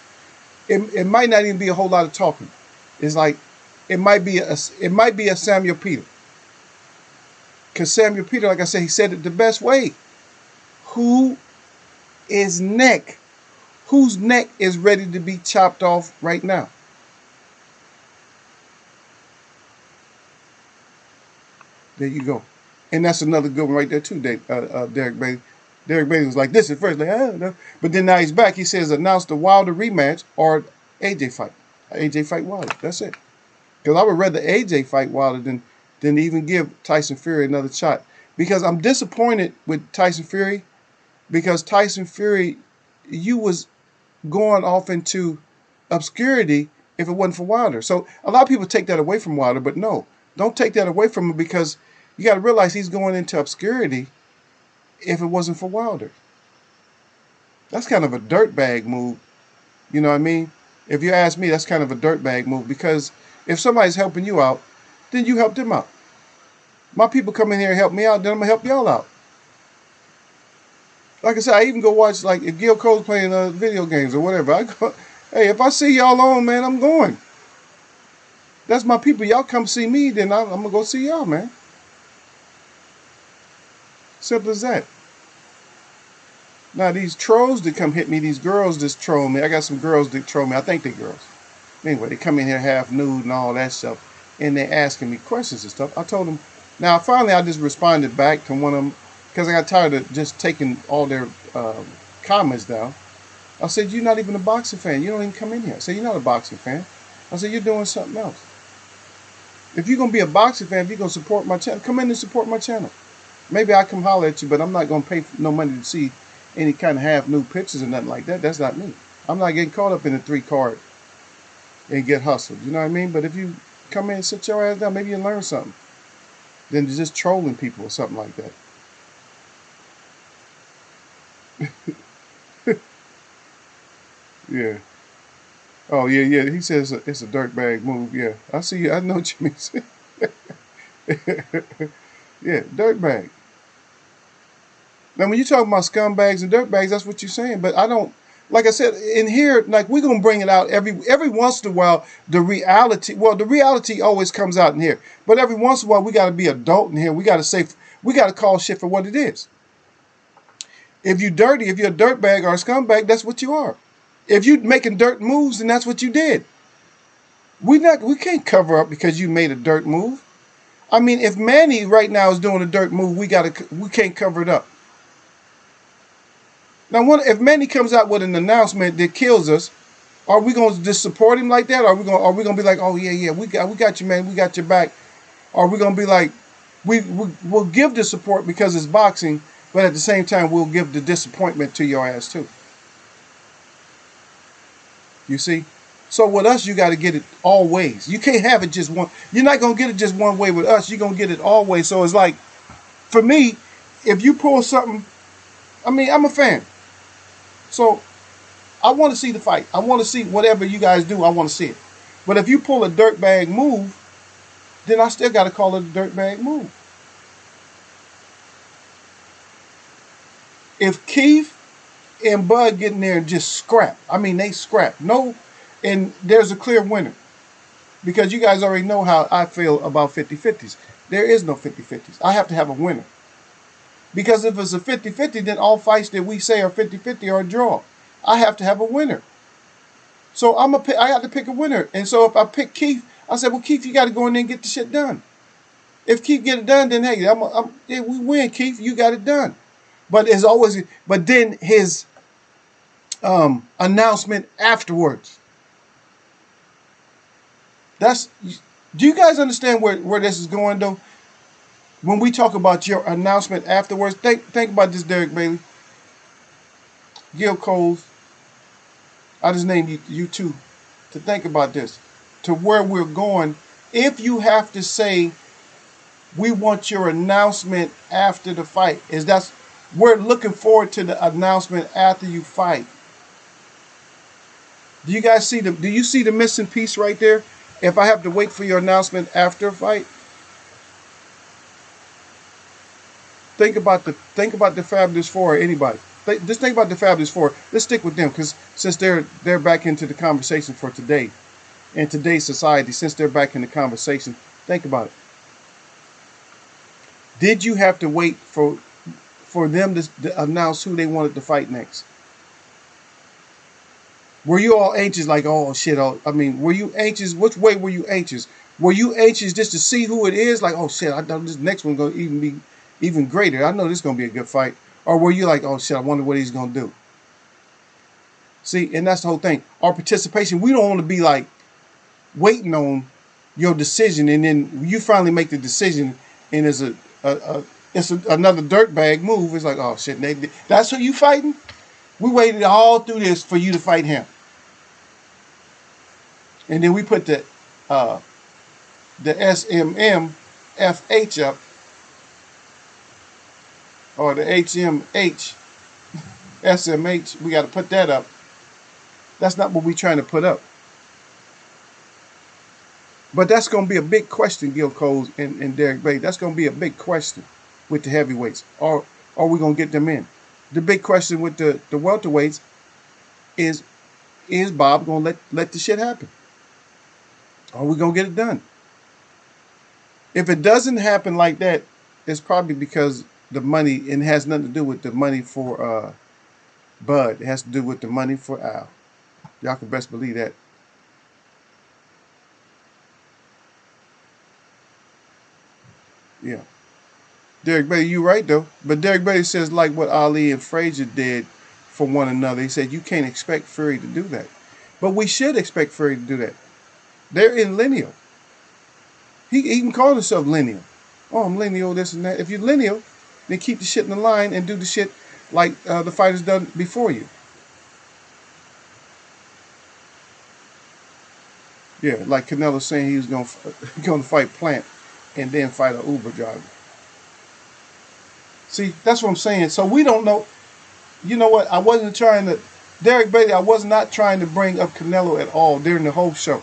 It might not even be a whole lot of talking. It's like it might be a Samuel Peter. Because Samuel Peter, like I said, he said it the best way. Whose neck is ready to be chopped off right now? There you go. And that's another good one right there too, Derek Bailey. Derek Bailey was like this at first, like, I don't know. But then now he's back. He says announce the Wilder rematch or AJ fight. AJ fight Wilder. That's it. Because I would rather AJ fight Wilder than even give Tyson Fury another shot. Because I'm disappointed with Tyson Fury. Because Tyson Fury, you was going off into obscurity if it wasn't for Wilder. So a lot of people take that away from Wilder, but no. Don't take that away from him because you got to realize he's going into obscurity if it wasn't for Wilder. That's kind of a dirtbag move. You know what I mean? If you ask me, that's kind of a dirtbag move because if somebody's helping you out, then you help them out. My people come in here and help me out, then I'm going to help y'all out. Like I said, I even go watch, like, if Gil Cole's playing video games or whatever. I go, hey, if I see y'all on, man, I'm going. That's my people. Y'all come see me, then I'm going to go see y'all, man. Simple as that. Now, these trolls that come hit me, these girls that troll me, I got some girls that troll me. I think they're girls. Anyway, they come in here half nude and all that stuff, and they're asking me questions and stuff. I told them, now, finally, I just responded back to one of them, because I got tired of just taking all their comments down. I said, you're not even a boxing fan. You don't even come in here. I said, you're not a boxing fan. I said, you're doing something else. If you're going to be a boxing fan, if you're going to support my channel, come in and support my channel. Maybe I come holler at you, but I'm not going to pay no money to see any kind of half-nude pictures or nothing like that. That's not me. I'm not getting caught up in a 3-card and get hustled. You know what I mean? But if you come in and sit your ass down, maybe you learn something than just trolling people or something like that. Yeah. Oh, yeah, yeah. He says it's a dirtbag move. Yeah. I see you. I know what you mean. Yeah, dirtbag. Now, when you talk about scumbags and dirtbags, that's what you're saying. But I don't, like I said, in here, like, we're going to bring it out every once in a while, the reality always comes out in here. But every once in a while, we got to be adult in here. We got to call shit for what it is. If you're dirty, if you're a dirtbag or a scumbag, that's what you are. If you're making dirt moves, then that's what you did. We can't cover up because you made a dirt move. I mean, if Manny right now is doing a dirt move, we can't cover it up. Now, if Manny comes out with an announcement that kills us, are we going to just support him like that? Or are we going to be like, oh yeah, we got you, man, we got your back? Or are we going to be like, we'll give the support because it's boxing, but at the same time we'll give the disappointment to your ass too. You see? So with us, you got to get it all ways. You can't have it just one. You're not going to get it just one way with us. You're going to get it all ways. So it's like, for me, if you pull something, I mean, I'm a fan. So I want to see the fight. I want to see whatever you guys do. I want to see it. But if you pull a dirtbag move, then I still got to call it a dirtbag move. If Keith and Bud get in there and just scrap, I mean, they scrap. No, and there's a clear winner. Because you guys already know how I feel about 50-50s. There is no 50-50s. I have to have a winner. Because if it's a 50-50, then all fights that we say are 50-50 are a draw. I have to have a winner. So I have to pick a winner. And so if I pick Keith, I said, well, Keith, you got to go in there and get the shit done. If Keith get it done, then hey, yeah, we win, Keith. You got it done. But as always, but then his announcement afterwards. Do you guys understand where this is going though? When we talk about your announcement afterwards, think about this, Derek Bailey. Gil Coles, I just named you two to think about this, to where we're going. If you have to say, we want your announcement after the fight, we're looking forward to the announcement after you fight. Do you guys see do you see the missing piece right there? If I have to wait for your announcement after a fight, think about the Fabulous Four or anybody. Just think about the Fabulous Four. Let's stick with them because since they're back into the conversation for today, in today's society, since they're back in the conversation, think about it. Did you have to wait for them to announce who they wanted to fight next? Were you all anxious like, oh shit, were you anxious? Which way were you anxious? Were you anxious just to see who it is? Like, oh shit, I know this next one's going to be even greater. I know this is going to be a good fight. Or were you like, oh shit, I wonder what he's going to do? See, and that's the whole thing. Our participation, we don't want to be like waiting on your decision and then you finally make the decision and it's another dirtbag move. It's like, oh shit, that's who you fighting? We waited all through this for you to fight him. And then we put the SMH up, or the HMH, SMH, we got to put that up. That's not what we're trying to put up. But that's going to be a big question, Gil Coles and Derek Bailey. That's going to be a big question with the heavyweights. Or are we going to get them in? The big question with the welterweights is Bob gonna let the shit happen? Are we gonna get it done? If it doesn't happen like that, it's probably because the money, and it has nothing to do with the money for Bud. It has to do with the money for Al. Y'all can best believe that. Yeah. Derek Bailey, you right though. But Derek Bailey says like what Ali and Frazier did for one another. He said you can't expect Fury to do that. But we should expect Fury to do that. They're in lineal. He even called himself lineal. Oh, I'm lineal, this and that. If you're lineal, then keep the shit in the line and do the shit like the fighters done before you. Yeah, like Canelo saying he was going to fight Plant and then fight an Uber driver. See, that's what I'm saying. So we don't know. You know what? I wasn't trying to, Derek Bailey, I was not trying to bring up Canelo at all during the whole show.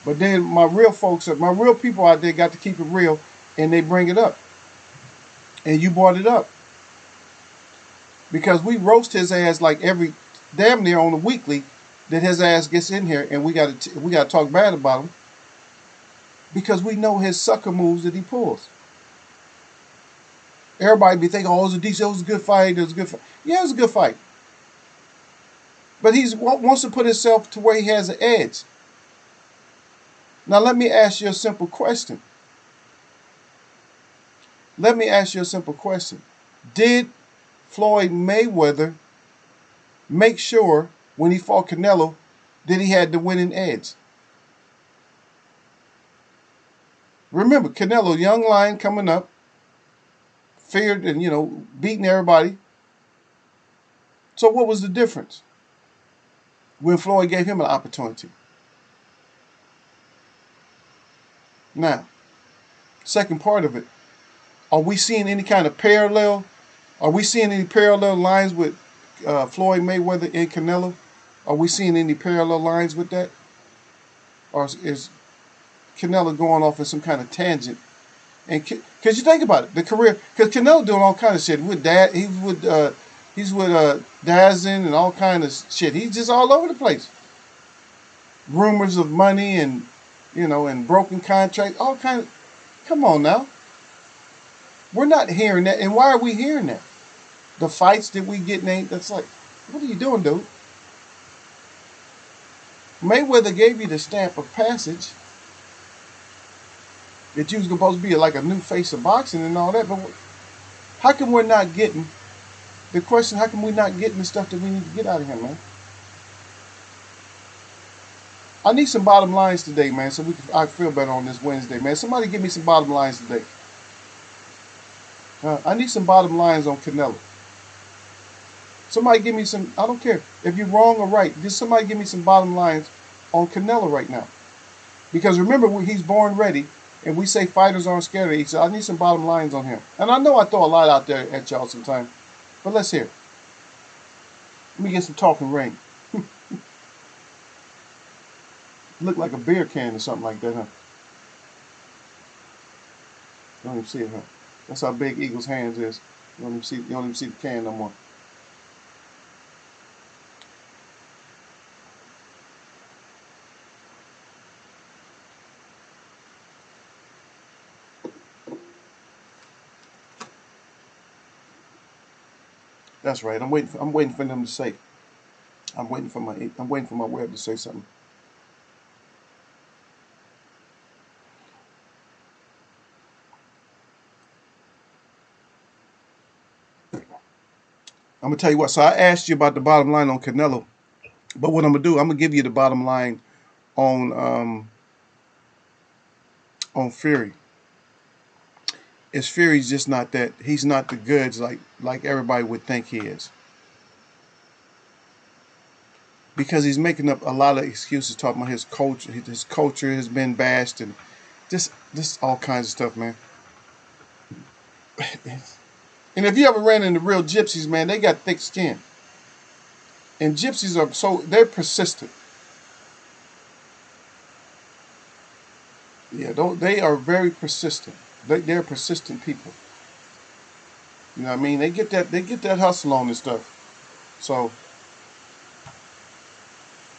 But then my real folks, my real people out there got to keep it real, and they bring it up. And you brought it up. Because we roast his ass like every damn near on a weekly that his ass gets in here, and we got to talk bad about him because we know his sucker moves that he pulls. Everybody be thinking, "Oh, it was a good fight. It was a good fight." Yeah, it was a good fight, but he wants to put himself to where he has an edge. Now, let me ask you a simple question. Let me ask you a simple question. Did Floyd Mayweather make sure when he fought Canelo that he had the winning edge? Remember, Canelo, young lion coming up, feared and, beating everybody. So what was the difference when Floyd gave him an opportunity? Now, second part of it, are we seeing any kind of parallel? Are we seeing any parallel lines with Floyd Mayweather and Canelo? Are we seeing any parallel lines with that? Or is Canelo going off in some kind of tangent? And because you think about it, the career, because Canelo doing all kind of shit with dad, he's with Dazin and all kind of shit. He's just all over the place. Rumors of money and and broken contracts, all kind of. Come on now, we're not hearing that, and why are we hearing that? The fights that we get named, that's like, what are you doing, dude? Mayweather gave you the stamp of passage that you was supposed to be like a new face of boxing and all that, but how come we're not getting the question? How come we're not getting the stuff that we need to get out of him, man? I need some bottom lines today, man, so I feel better on this Wednesday, man. Somebody give me some bottom lines today. I need some bottom lines on Canelo. Somebody give me some. I don't care if you're wrong or right. Just somebody give me some bottom lines on Canelo right now. Because remember, he's born ready, and we say fighters aren't scared of each other. I need some bottom lines on him. And I know I throw a lot out there at y'all sometimes, but let's hear. Let me get some talking rain. Look like a beer can or something like that, huh? You don't even see it, huh? That's how big Eagle's hands is. You don't even see the can no more. That's right. I'm waiting for them to say. I'm waiting for my web to say something. I'm gonna tell you what. So I asked you about the bottom line on Canelo, but what I'm gonna do, I'm gonna give you the bottom line on Fury. Is Fury's just not that? He's not the goods like everybody would think he is. Because he's making up a lot of excuses talking about his culture. His culture has been bashed and just all kinds of stuff, man. And if you ever ran into real gypsies, man, they got thick skin. And gypsies they're persistent. Yeah, they are very persistent. They're persistent people. You know what I mean? They get that hustle on and stuff. So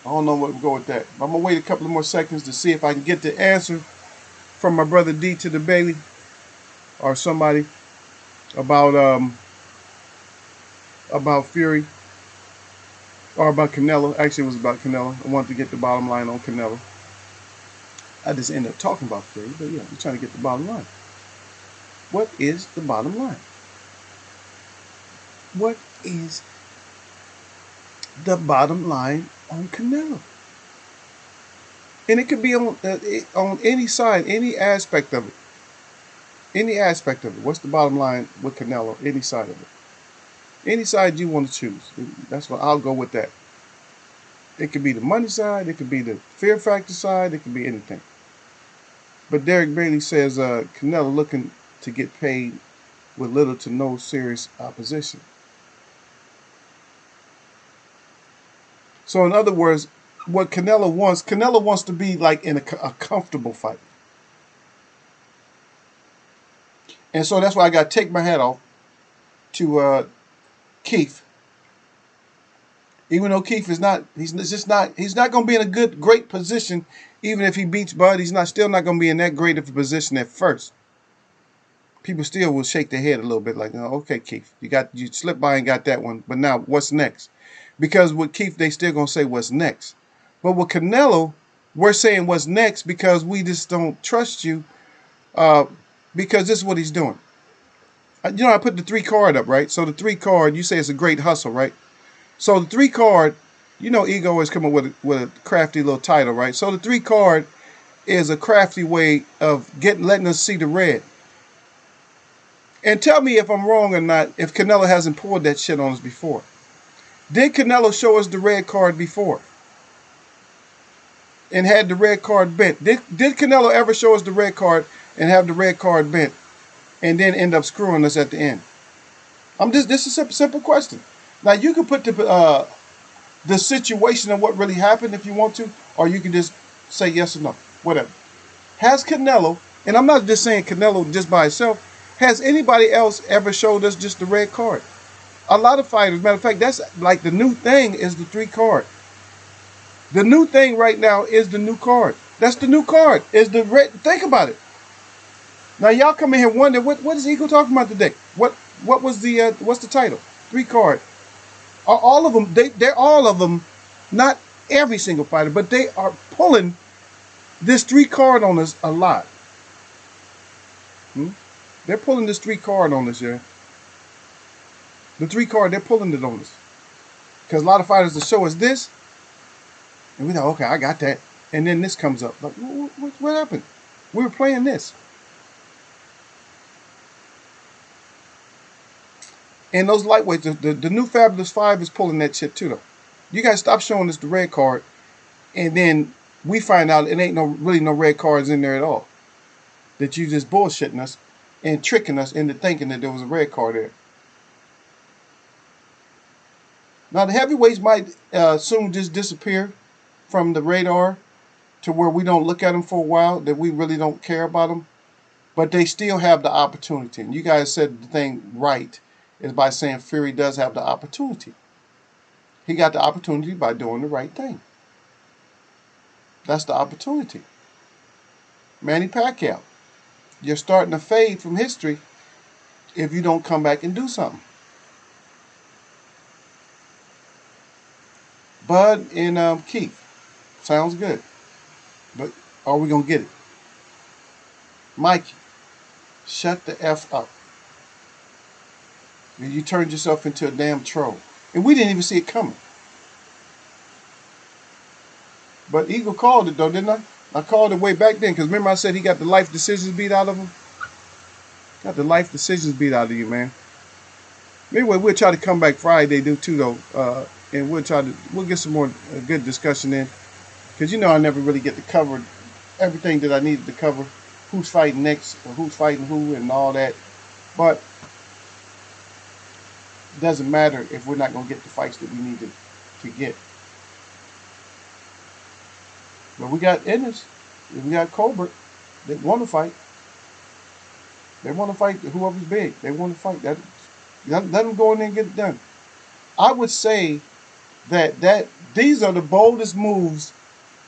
I don't know where to go with that. I'm gonna wait a couple of more seconds to see if I can get the answer from my brother D to the Bailey or somebody about Fury or about Canelo. Actually, it was about Canelo. I wanted to get the bottom line on Canelo. I just ended up talking about Fury, but yeah, I'm trying to get the bottom line. What is the bottom line? What is the bottom line on Canelo? And it could be on any side, any aspect of it. Any aspect of it. What's the bottom line with Canelo? Any side of it. Any side you want to choose. That's what I'll go with that. It could be the money side. It could be the fear factor side. It could be anything. But Derek Bailey says Canelo looking to get paid with little to no serious opposition. So in other words, what Canelo wants to be like in a comfortable fight. And so that's why I got to take my hat off to Keith. Even though Keith is not, he's not going to be in a great position. Even if he beats Bud, he's still not going to be in that great of a position at first. People still will shake their head a little bit like, oh, okay, Keith, you slipped by and got that one. But now what's next? Because with Keith, they still going to say what's next. But with Canelo, we're saying what's next because we just don't trust you because this is what he's doing. I put the 3 card up, right? So the 3 card, you say it's a great hustle, right? So the 3 card, Ego always come up with a crafty little title, right? So the 3 card is a crafty way of letting us see the red. And tell me if I'm wrong or not, if Canelo hasn't pulled that shit on us before. Did Canelo show us the red card before? And had the red card bent? Did Canelo ever show us the red card and have the red card bent and then end up screwing us at the end? This is a simple question. Now you can put the situation of what really happened if you want to, or you can just say yes or no, whatever. Has Canelo, and I'm not just saying Canelo just by itself, has anybody else ever showed us just the red card? A lot of fighters, matter of fact, that's like the new thing is the 3 card. The new thing right now is the new card. That's the new card, is the red. Think about it. Now y'all come in here wondering what is Eagle talking about today? What was the what's the title? 3 card. Are all of them? They're all of them. Not every single fighter, but they are pulling this 3 card on us a lot. They're pulling this 3 card on us, yeah. The 3 card, they're pulling it on us. Because a lot of fighters will show us this, and we know, okay, I got that. And then this comes up. Like, what happened? We were playing this. And those lightweights, the new Fabulous 5 is pulling that shit too, though. You guys stop showing us the red card, and then we find out it ain't really no red cards in there at all. That you just bullshitting us and tricking us into thinking that there was a red card there. Now the heavyweights might soon just disappear from the radar to where we don't look at them for a while, that we really don't care about them, but they still have the opportunity. And you guys said the thing right is by saying Fury does have the opportunity. He got the opportunity by doing the right thing. That's the opportunity. Manny Pacquiao, you're starting to fade from history if you don't come back and do something. Bud and Keith, sounds good. But are we going to get it? Mikey, shut the F up. You turned yourself into a damn troll. And we didn't even see it coming. But Eagle called it though, didn't I? I called it way back then, because remember I said he got the life decisions beat out of him? Got the life decisions beat out of you, man. Anyway, we'll try to come back Friday too, though. And we'll get some more good discussion in. Because I never really get to cover everything that I needed to cover. Who's fighting next, or who's fighting who, and all that. But it doesn't matter if we're not going to get the fights that we need to get. But we got Ennis, we got Colbert. They want to fight. They want to fight whoever's big. They want to fight. Let them go in there and get it done. I would say that these are the boldest moves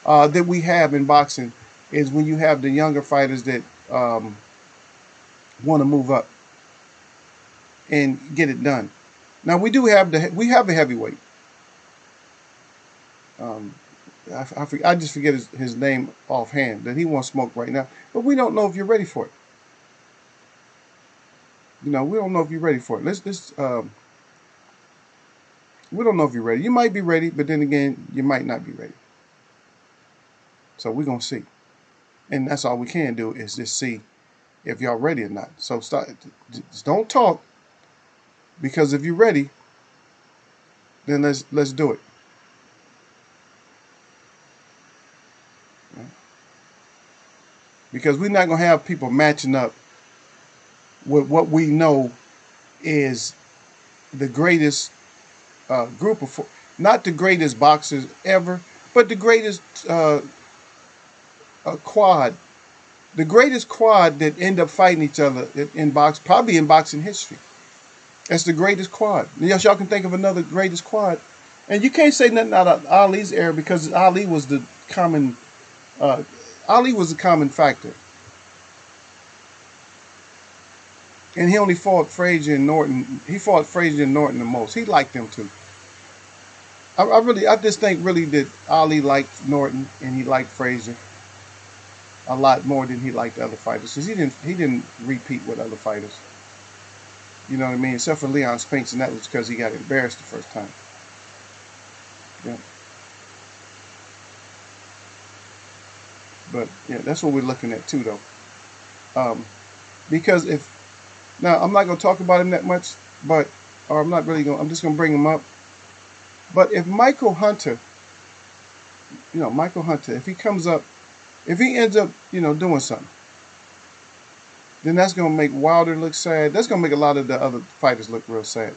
that we have in boxing is when you have the younger fighters that want to move up and get it done. Now we have a heavyweight. Um, I just forget his name offhand that he wants smoke right now, but we don't know if you're ready for it. We don't know if you're ready for it. We don't know if you're ready. You might be ready, but then again, you might not be ready. So we're gonna see, and that's all we can do is just see if y'all ready or not. So just don't talk, because if you're ready, then let's do it. Because we're not gonna have people matching up with what we know is the greatest group of, not the greatest boxers ever, but the greatest quad, the greatest quad that end up fighting each other in box, probably in boxing history. That's the greatest quad. Yes, y'all can think of another greatest quad, and you can't say nothing out of Ali's era because uh, Ali was the common factor, and he only fought Frazier and Norton. He fought Frazier and Norton the most. He liked them too. I just think really that Ali liked Norton and he liked Frazier a lot more than he liked the other fighters because he didn't repeat with other fighters. You know what I mean? Except for Leon Spinks, and that was because he got embarrassed the first time. Yeah. But yeah, that's what we're looking at too, though. Because if now I'm not gonna talk about him that much, but or I'm not really gonna. I'm just gonna bring him up. But if Michael Hunter, if he comes up, if he ends up, doing something, then that's gonna make Wilder look sad. That's gonna make a lot of the other fighters look real sad.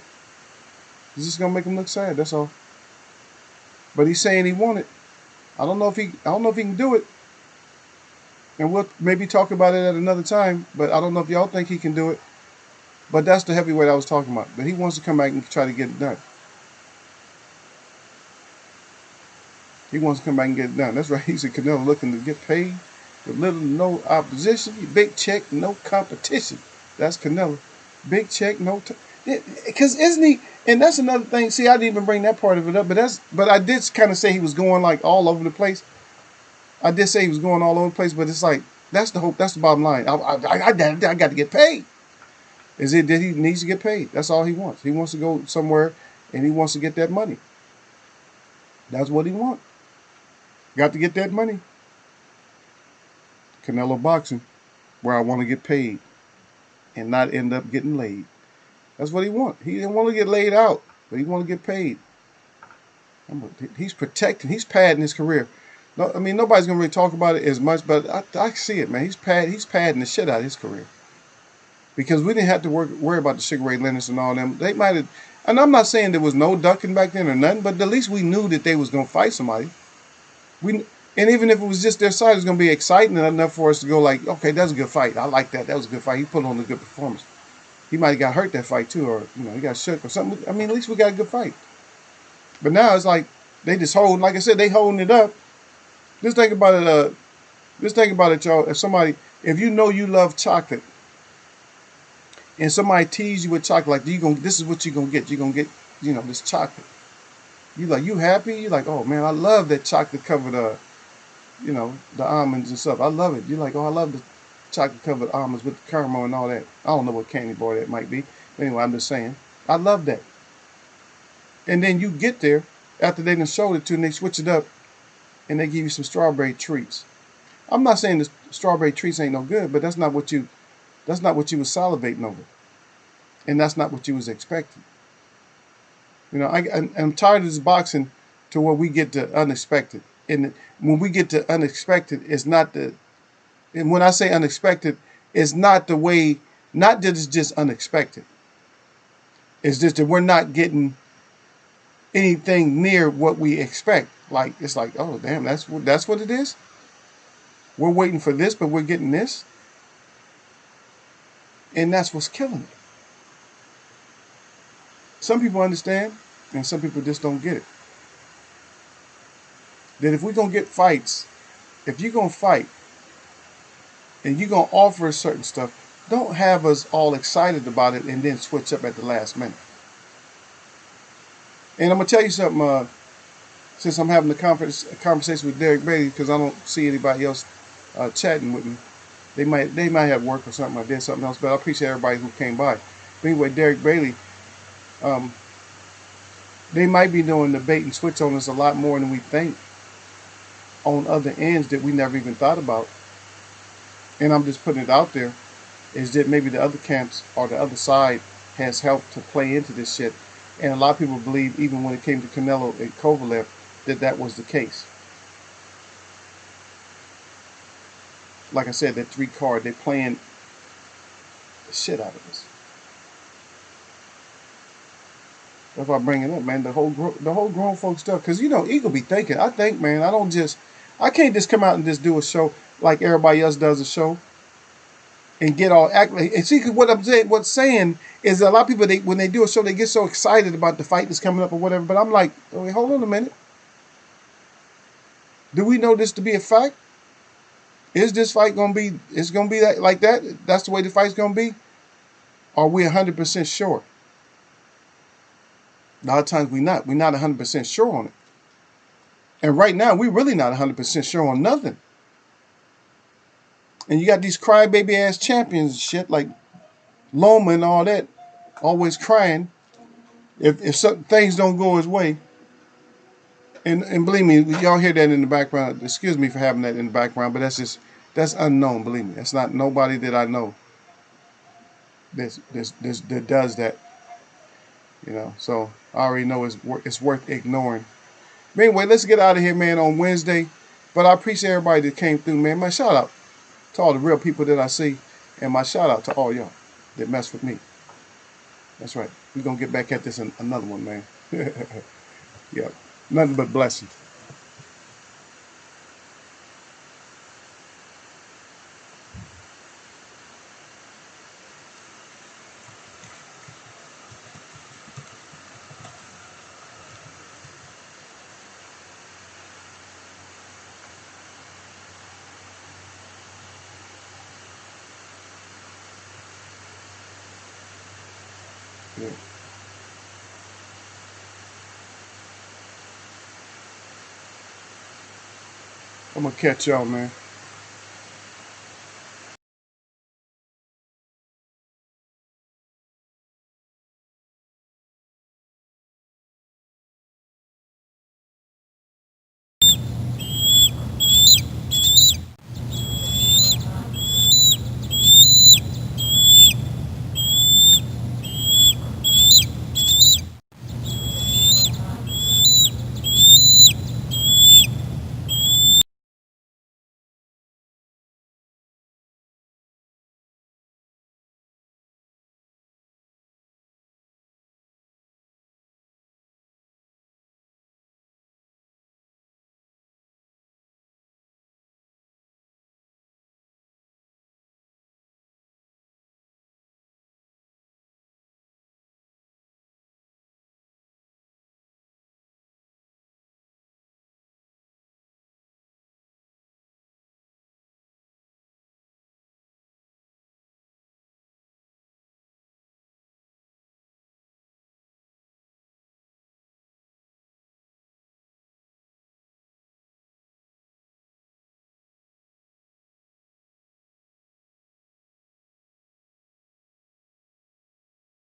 It's just gonna make him look sad. That's all. But he's saying he won it. I don't know if he can do it. And we'll maybe talk about it at another time. But I don't know if y'all think he can do it. But that's the heavyweight I was talking about. But he wants to come back and try to get it done. He wants to come back and get it done. That's right. He's a Canelo looking to get paid with little to no opposition. Big check, no competition. That's Canelo. Big check, no. Because isn't he? And that's another thing. See, I didn't even bring that part of it up. But I did kind of say he was going like all over the place. I did say he was going all over the place. But it's like that's the hope. That's the bottom line. I got to get paid. Is it that he needs to get paid? That's all he wants. He wants to go somewhere and he wants to get that money. That's what he wants. Got to get that money. Canelo boxing, where I want to get paid and not end up getting laid. That's what he wants. He didn't want to get laid out, but he want to get paid. He's protecting. He's padding his career. No, I mean nobody's gonna really talk about it as much, but I see it, man. He's padding the shit out of his career because we didn't have to worry about the Sugar Ray Leonard and all them. They might have, and I'm not saying there was no ducking back then or nothing, but at least we knew that they was gonna fight somebody. And even if it was just their side, it was gonna be exciting enough for us to go like, okay, that's a good fight. I like that. That was a good fight. He put on a good performance. He might have got hurt that fight too, or he got shook or something. I mean, at least we got a good fight. But now it's like they just hold. Like I said, they holding it up. Just think about it. Just think about it, y'all. If you know you love chocolate, and somebody tease you with chocolate, like this is what you're gonna get. You're gonna get, this chocolate. You happy? You like, oh man, I love that chocolate covered the almonds and stuff. I love it. You're like, oh, I love the chocolate covered almonds with the caramel and all that. I don't know what candy bar that might be. Anyway, I'm just saying, I love that. And then you get there after they done showed it to you and they switch it up and they give you some strawberry treats. I'm not saying the strawberry treats ain't no good, but that's not what you was salivating over. And that's not what you was expecting. I'm tired of this boxing to where we get to unexpected. And when we get to unexpected, it's not and when I say unexpected, it's not the way, not that it's just unexpected. It's just that we're not getting anything near what we expect. Like, it's like, oh, damn, that's what it is? We're waiting for this, but we're getting this? And that's what's killing it. Some people understand, and some people just don't get it. That if we're gonna get fights, if you're gonna fight and you're gonna offer certain stuff, don't have us all excited about it and then switch up at the last minute. And I'm gonna tell you something. Since I'm having a conversation with Derek Bailey, because I don't see anybody else chatting with me, they might have work or something. I did something else, but I appreciate everybody who came by. But anyway, Derek Bailey, um, they might be doing the bait and switch on us a lot more than we think on other ends that we never even thought about. And I'm just putting it out there, is that maybe the other camps or the other side has helped to play into this shit. And a lot of people believe, even when it came to Canelo and Kovalev, that that was the case. Like I said, that 3 card, they're playing the shit out of us. That's why I bring it up, man. The whole grown folk stuff, because Eagle be thinking. I think, man, I can't just come out and just do a show like everybody else does a show and get all act like. And see, what's saying is a lot of people, when they do a show, they get so excited about the fight that's coming up or whatever. But I'm like, wait, hold on a minute. Do we know this to be a fact? Is this fight gonna be? It's gonna be like that? That's the way the fight's gonna be? Are we 100% sure? A lot of times we're not 100% sure on it. And right now, we're really not 100% sure on nothing. And you got these crybaby ass champions and shit like Loma and all that, always crying if certain things don't go his way. And believe me, y'all hear that in the background. Excuse me for having that in the background, but that's unknown. Believe me, that's not nobody that I know that does that. So I already know it's worth ignoring. But anyway, let's get out of here, man, on Wednesday. But I appreciate everybody that came through, man. My shout out to all the real people that I see, and my shout out to all y'all that mess with me. That's right. We're gonna get back at this in another one, man. Yeah, nothing but blessings. Yeah. I'm gonna catch y'all, man.